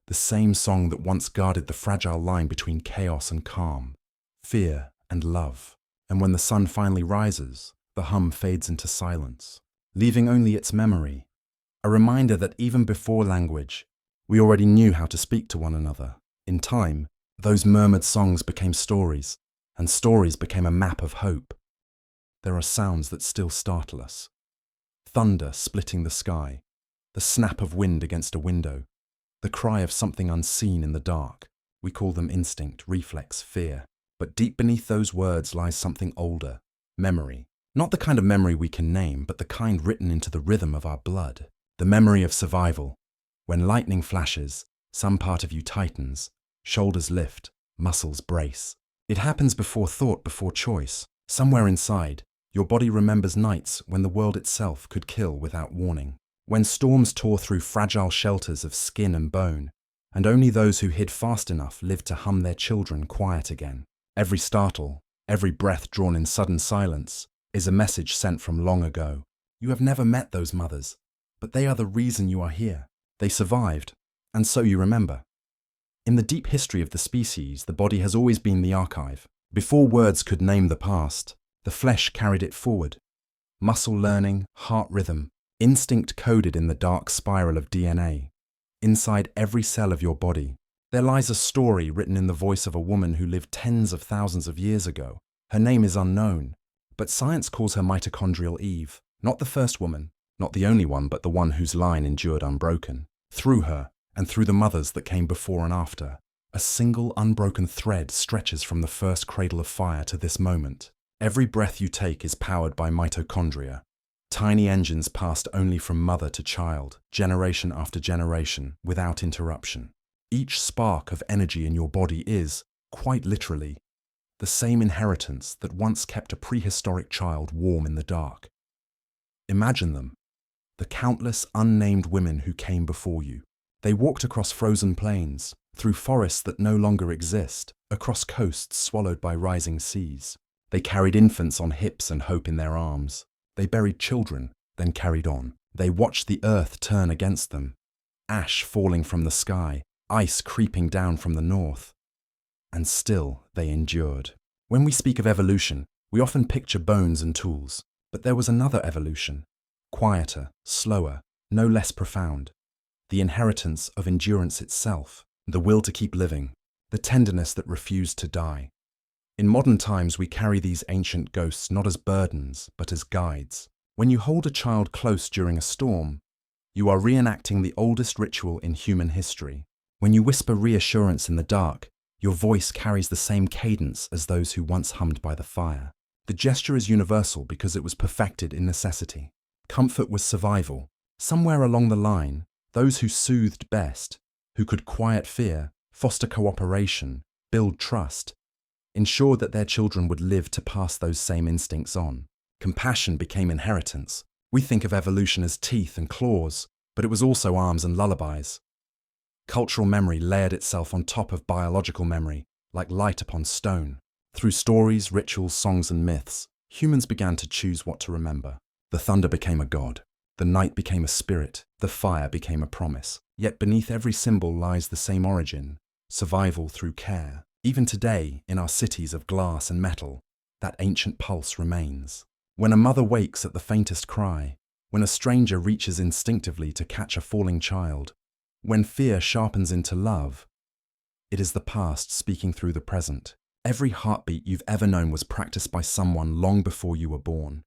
The same song that once guarded the fragile line between chaos and calm, fear and love. And when the sun finally rises, the hum fades into silence, leaving only its memory, a reminder that even before language, we already knew how to speak to one another. In time, those murmured songs became stories, and stories became a map of hope. There are sounds that still startle us. Thunder splitting the sky, the snap of wind against a window, the cry of something unseen in the dark. We call them instinct, reflex, fear. But deep beneath those words lies something older, memory. Not the kind of memory we can name, but the kind written into the rhythm of our blood. The memory of survival. When lightning flashes, some part of you tightens, shoulders lift, muscles brace. It happens before thought, before choice. Somewhere inside, your body remembers nights when the world itself could kill without warning. When storms tore through fragile shelters of skin and bone, and only those who hid fast enough lived to hum their children quiet again. Every startle, every breath drawn in sudden silence, is a message sent from long ago. You have never met those mothers, but they are the reason you are here. They survived, and so you remember. In the deep history of the species, the body has always been the archive. Before words could name the past, the flesh carried it forward. Muscle learning, heart rhythm, instinct coded in the dark spiral of DNA. Inside every cell of your body, there lies a story written in the voice of a woman who lived tens of thousands of years ago. Her name is unknown, but science calls her mitochondrial Eve. Not the first woman, not the only one, but the one whose line endured unbroken. Through her, and through the mothers that came before and after, a single unbroken thread stretches from the first cradle of fire to this moment. Every breath you take is powered by mitochondria, tiny engines passed only from mother to child, generation after generation, without interruption. Each spark of energy in your body is, quite literally, the same inheritance that once kept a prehistoric child warm in the dark. Imagine them, the countless unnamed women who came before you. They walked across frozen plains, through forests that no longer exist, across coasts swallowed by rising seas. They carried infants on hips and hope in their arms. They buried children, then carried on. They watched the earth turn against them, ash falling from the sky, ice creeping down from the north. And still they endured. When we speak of evolution, we often picture bones and tools, but there was another evolution, quieter, slower, no less profound. The inheritance of endurance itself, the will to keep living, the tenderness that refused to die. In modern times, we carry these ancient ghosts not as burdens, but as guides. When you hold a child close during a storm, you are reenacting the oldest ritual in human history. When you whisper reassurance in the dark, your voice carries the same cadence as those who once hummed by the fire. The gesture is universal because it was perfected in necessity. Comfort was survival. Somewhere along the line, those who soothed best, who could quiet fear, foster cooperation, build trust, ensured that their children would live to pass those same instincts on. Compassion became inheritance. We think of evolution as teeth and claws, but it was also arms and lullabies. Cultural memory layered itself on top of biological memory, like light upon stone. Through stories, rituals, songs, and myths, humans began to choose what to remember. The thunder became a god. The night became a spirit. The fire became a promise. Yet beneath every symbol lies the same origin: survival through care. Even today, in our cities of glass and metal, that ancient pulse remains. When a mother wakes at the faintest cry, when a stranger reaches instinctively to catch a falling child, when fear sharpens into love, it is the past speaking through the present. Every heartbeat you've ever known was practiced by someone long before you were born.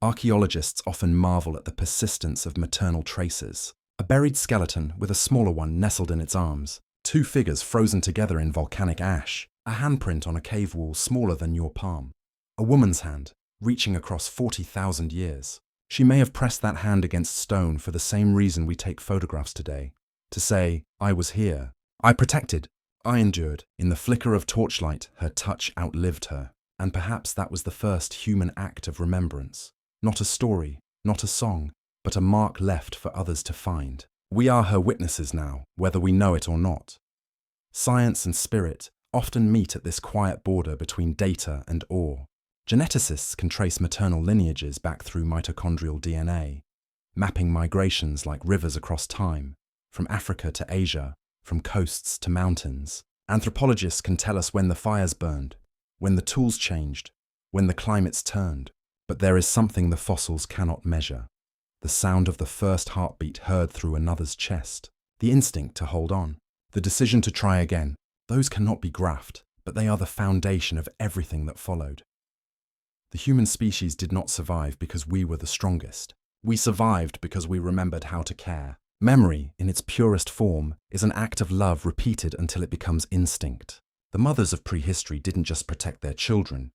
Archaeologists often marvel at the persistence of maternal traces. A buried skeleton with a smaller one nestled in its arms, two figures frozen together in volcanic ash, a handprint on a cave wall smaller than your palm, a woman's hand reaching across 40,000 years. She may have pressed that hand against stone for the same reason we take photographs today, to say, I was here, I protected, I endured. In the flicker of torchlight, her touch outlived her, and perhaps that was the first human act of remembrance. Not a story, not a song, but a mark left for others to find. We are her witnesses now, whether we know it or not. Science and spirit often meet at this quiet border between data and awe. Geneticists can trace maternal lineages back through mitochondrial DNA, mapping migrations like rivers across time, from Africa to Asia, from coasts to mountains. Anthropologists can tell us when the fires burned, when the tools changed, when the climates turned. But there is something the fossils cannot measure: the sound of the first heartbeat heard through another's chest, the instinct to hold on, the decision to try again. Those cannot be graphed, but they are the foundation of everything that followed. The human species did not survive because we were the strongest. We survived because we remembered how to care. Memory, in its purest form, is an act of love repeated until it becomes instinct. The mothers of prehistory didn't just protect their children.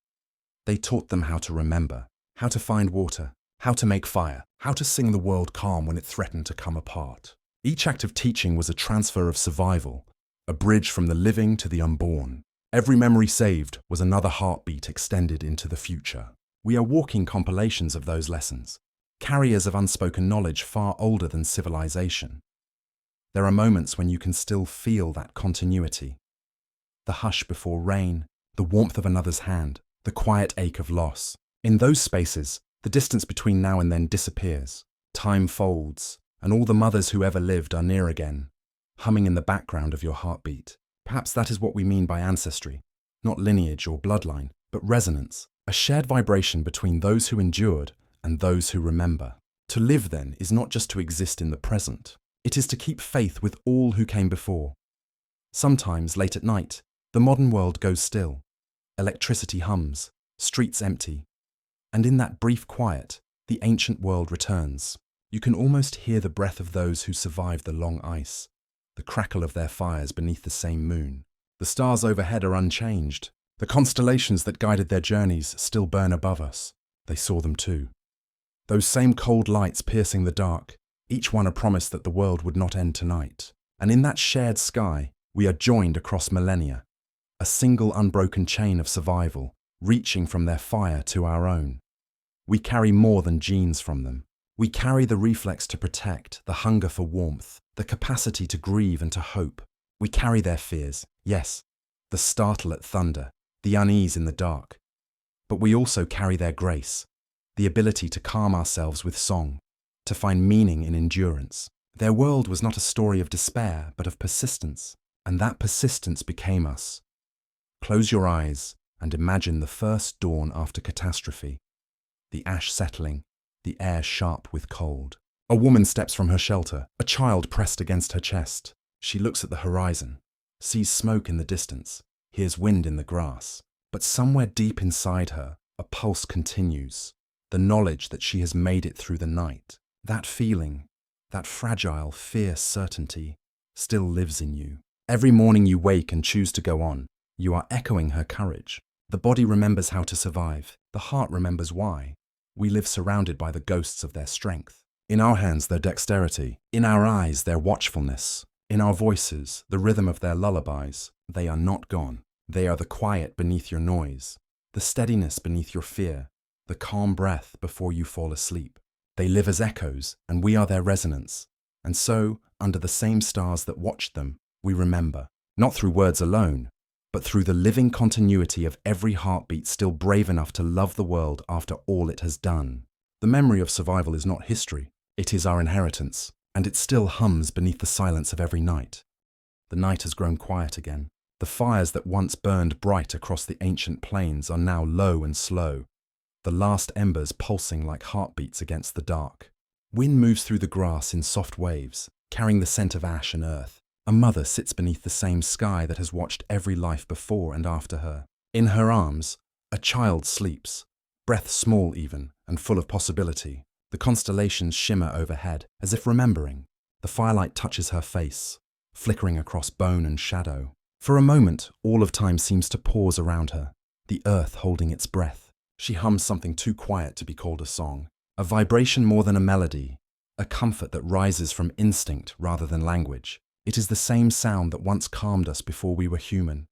They taught them how to remember, how to find water, how to make fire, how to sing the world calm when it threatened to come apart. Each act of teaching was a transfer of survival, a bridge from the living to the unborn. Every memory saved was another heartbeat extended into the future. We are walking compilations of those lessons, carriers of unspoken knowledge far older than civilization. There are moments when you can still feel that continuity. The hush before rain, the warmth of another's hand, the quiet ache of loss. In those spaces, the distance between now and then disappears. Time folds, and all the mothers who ever lived are near again, humming in the background of your heartbeat. Perhaps that is what we mean by ancestry, not lineage or bloodline, but resonance, a shared vibration between those who endured and those who remember. To live, then, is not just to exist in the present. It is to keep faith with all who came before. Sometimes, late at night, the modern world goes still. Electricity hums, streets empty. And in that brief quiet, the ancient world returns. You can almost hear the breath of those who survived the long ice, the crackle of their fires beneath the same moon. The stars overhead are unchanged. The constellations that guided their journeys still burn above us. They saw them too. Those same cold lights piercing the dark, each one a promise that the world would not end tonight. And in that shared sky, we are joined across millennia, a single unbroken chain of survival, reaching from their fire to our own. We carry more than genes from them. We carry the reflex to protect, the hunger for warmth, the capacity to grieve and to hope. We carry their fears, yes, the startle at thunder, the unease in the dark. But we also carry their grace, the ability to calm ourselves with song, to find meaning in endurance. Their world was not a story of despair, but of persistence, and that persistence became us. Close your eyes and imagine the first dawn after catastrophe, the ash settling, the air sharp with cold. A woman steps from her shelter, a child pressed against her chest. She looks at the horizon, sees smoke in the distance, hears wind in the grass. But somewhere deep inside her, a pulse continues, the knowledge that she has made it through the night. That feeling, that fragile, fierce certainty, still lives in you. Every morning you wake and choose to go on, you are echoing her courage. The body remembers how to survive, the heart remembers why. We live surrounded by the ghosts of their strength. In our hands, their dexterity. In our eyes, their watchfulness. In our voices, the rhythm of their lullabies. They are not gone. They are the quiet beneath your noise, the steadiness beneath your fear, the calm breath before you fall asleep. They live as echoes, and we are their resonance. And so, under the same stars that watched them, we remember, not through words alone, but through the living continuity of every heartbeat still brave enough to love the world after all it has done. The memory of survival is not history, it is our inheritance, and it still hums beneath the silence of every night. The night has grown quiet again. The fires that once burned bright across the ancient plains are now low and slow, the last embers pulsing like heartbeats against the dark. Wind moves through the grass in soft waves, carrying the scent of ash and earth. A mother sits beneath the same sky that has watched every life before and after her. In her arms, a child sleeps, breath small even, and full of possibility. The constellations shimmer overhead, as if remembering. The firelight touches her face, flickering across bone and shadow. For a moment, all of time seems to pause around her, the earth holding its breath. She hums something too quiet to be called a song, a vibration more than a melody, a comfort that rises from instinct rather than language. It is the same sound that once calmed us before we were human,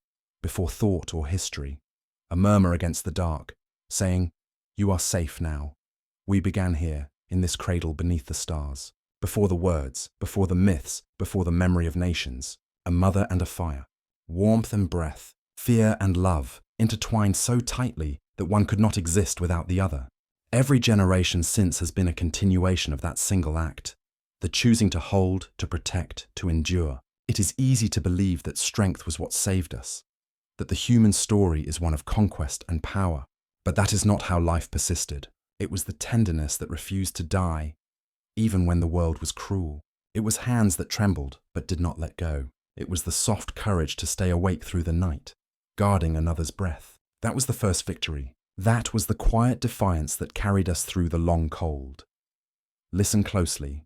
before thought or history, a murmur against the dark, saying, "You are safe now. We began here, in this cradle beneath the stars, before the words, before the myths, before the memory of nations, a mother and a fire. Warmth and breath, fear and love, intertwined so tightly that one could not exist without the other. Every generation since has been a continuation of that single act, the choosing to hold, to protect, to endure. It is easy to believe that strength was what saved us, that the human story is one of conquest and power. But that is not how life persisted. It was the tenderness that refused to die, even when the world was cruel. It was hands that trembled but did not let go. It was the soft courage to stay awake through the night, guarding another's breath. That was the first victory. That was the quiet defiance that carried us through the long cold. Listen closely.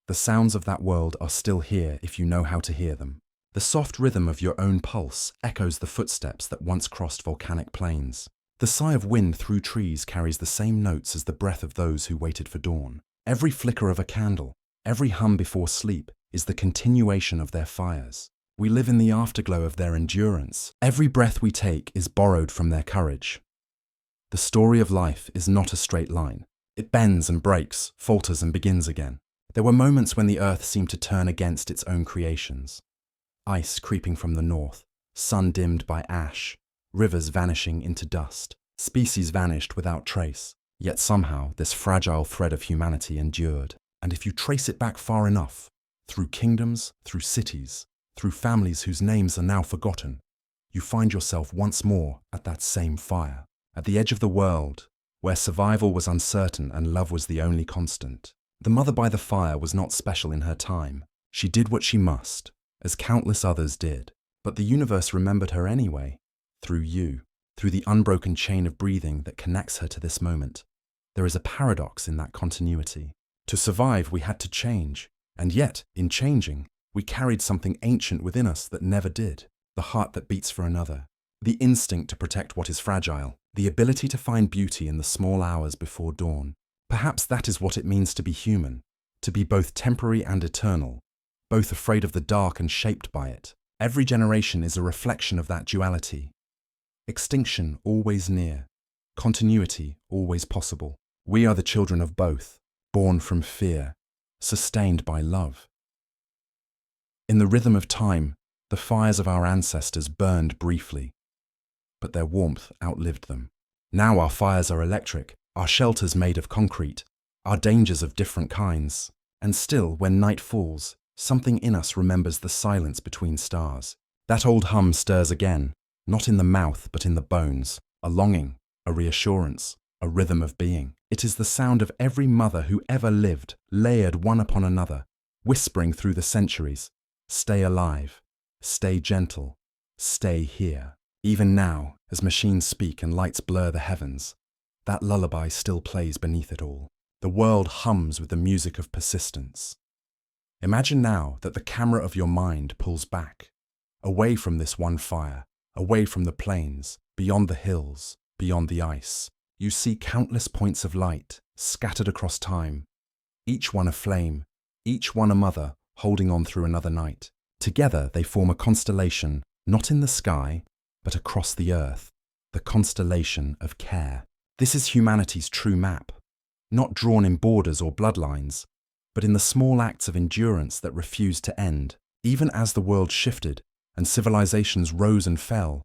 The sounds of that world are still here if you know how to hear them. The soft rhythm of your own pulse echoes the footsteps that once crossed volcanic plains. The sigh of wind through trees carries the same notes as the breath of those who waited for dawn. Every flicker of a candle, every hum before sleep is the continuation of their fires. We live in the afterglow of their endurance. Every breath we take is borrowed from their courage. The story of life is not a straight line. It bends and breaks, falters and begins again. There were moments when the earth seemed to turn against its own creations. Ice creeping from the north, sun dimmed by ash, rivers vanishing into dust, species vanished without trace. Yet somehow this fragile thread of humanity endured. And if you trace it back far enough, through kingdoms, through cities, through families whose names are now forgotten, you find yourself once more at that same fire, at the edge of the world, where survival was uncertain and love was the only constant. The mother by the fire was not special in her time. She did what she must, as countless others did. But the universe remembered her anyway, through you, through the unbroken chain of breathing that connects her to this moment. There is a paradox in that continuity. To survive, we had to change, and yet, in changing, we carried something ancient within us that never did, the heart that beats for another, the instinct to protect what is fragile, the ability to find beauty in the small hours before dawn. Perhaps that is what it means to be human, to be both temporary and eternal, both afraid of the dark and shaped by it. Every generation is a reflection of that duality. Extinction always near, continuity always possible. We are the children of both, born from fear, sustained by love. In the rhythm of time, the fires of our ancestors burned briefly, but their warmth outlived them. Now our fires are electric, our shelters made of concrete, our dangers of different kinds. And still, when night falls, something in us remembers the silence between stars. That old hum stirs again, not in the mouth but in the bones, a longing, a reassurance, a rhythm of being. It is the sound of every mother who ever lived, layered one upon another, whispering through the centuries, "Stay alive, stay gentle, stay here." Even now, as machines speak and lights blur the heavens, that lullaby still plays beneath it all. The world hums with the music of persistence. Imagine now that the camera of your mind pulls back, away from this one fire, away from the plains, beyond the hills, beyond the ice. You see countless points of light scattered across time, each one a flame, each one a mother holding on through another night. Together they form a constellation, not in the sky, but across the earth, the constellation of care. This is humanity's true map, not drawn in borders or bloodlines, but in the small acts of endurance that refuse to end. Even as the world shifted and civilizations rose and fell,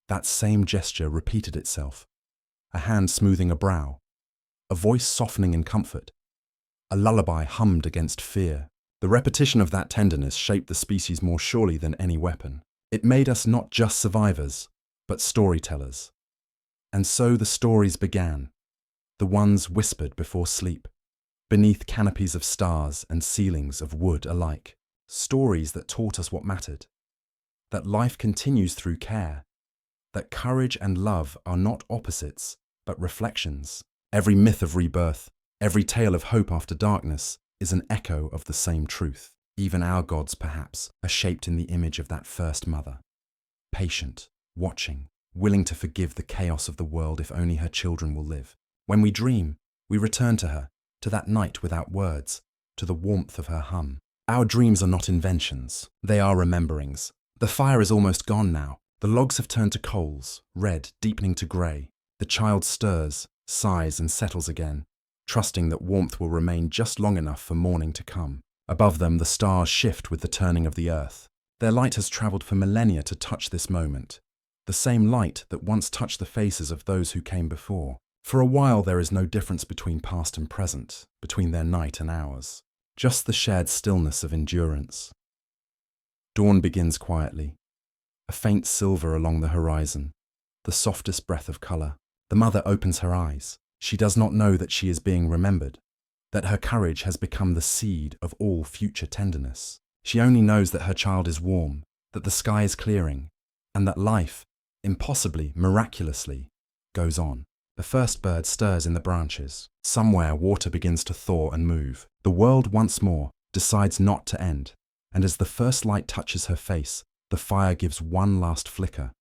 that same gesture repeated itself. A hand smoothing a brow, a voice softening in comfort, a lullaby hummed against fear. The repetition of that tenderness shaped the species more surely than any weapon. It made us not just survivors, but storytellers. And so the stories began, the ones whispered before sleep, beneath canopies of stars and ceilings of wood alike. Stories that taught us what mattered, that life continues through care, that courage and love are not opposites, but reflections. Every myth of rebirth, every tale of hope after darkness is an echo of the same truth. Even our gods, perhaps, are shaped in the image of that first mother. Patient, watching, willing to forgive the chaos of the world if only her children will live. When we dream, we return to her, to that night without words, to the warmth of her hum. Our dreams are not inventions, they are rememberings. The fire is almost gone now. The logs have turned to coals, red, deepening to grey. The child stirs, sighs and settles again, trusting that warmth will remain just long enough for morning to come. Above them, the stars shift with the turning of the earth. Their light has travelled for millennia to touch this moment, the same light that once touched the faces of those who came before. For a while there is no difference between past and present, between their night and ours, just the shared stillness of endurance. Dawn begins quietly, a faint silver along the horizon, the softest breath of colour. The mother opens her eyes. She does not know that she is being remembered, that her courage has become the seed of all future tenderness. She only knows that her child is warm, that the sky is clearing, and that life, impossibly, miraculously, goes on. The first bird stirs in the branches. Somewhere water begins to thaw and move. The world once more decides not to end, and as the first light touches her face, the fire gives one last flicker,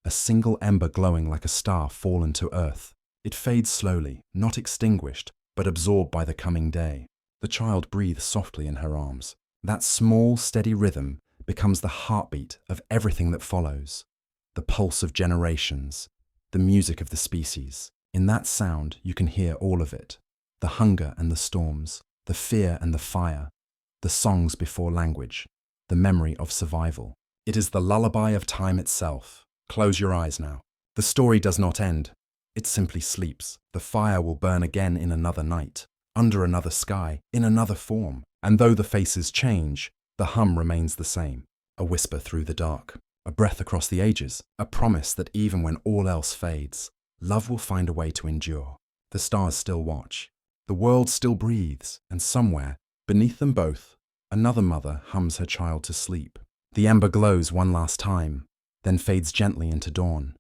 a single ember glowing like a star fallen to earth. It fades slowly, not extinguished, but absorbed by the coming day. The child breathes softly in her arms. That small, steady rhythm becomes the heartbeat of everything that follows, the pulse of generations, the music of the species. In that sound, you can hear all of it, the hunger and the storms, the fear and the fire, the songs before language, the memory of survival. It is the lullaby of time itself. Close your eyes now. The story does not end. It simply sleeps. The fire will burn again in another night, under another sky, in another form. And though the faces change, the hum remains the same. A whisper through the dark, a breath across the ages, a promise that even when all else fades, love will find a way to endure. The stars still watch. The world still breathes, and somewhere, beneath them both, another mother hums her child to sleep. The ember glows one last time, then fades gently into dawn.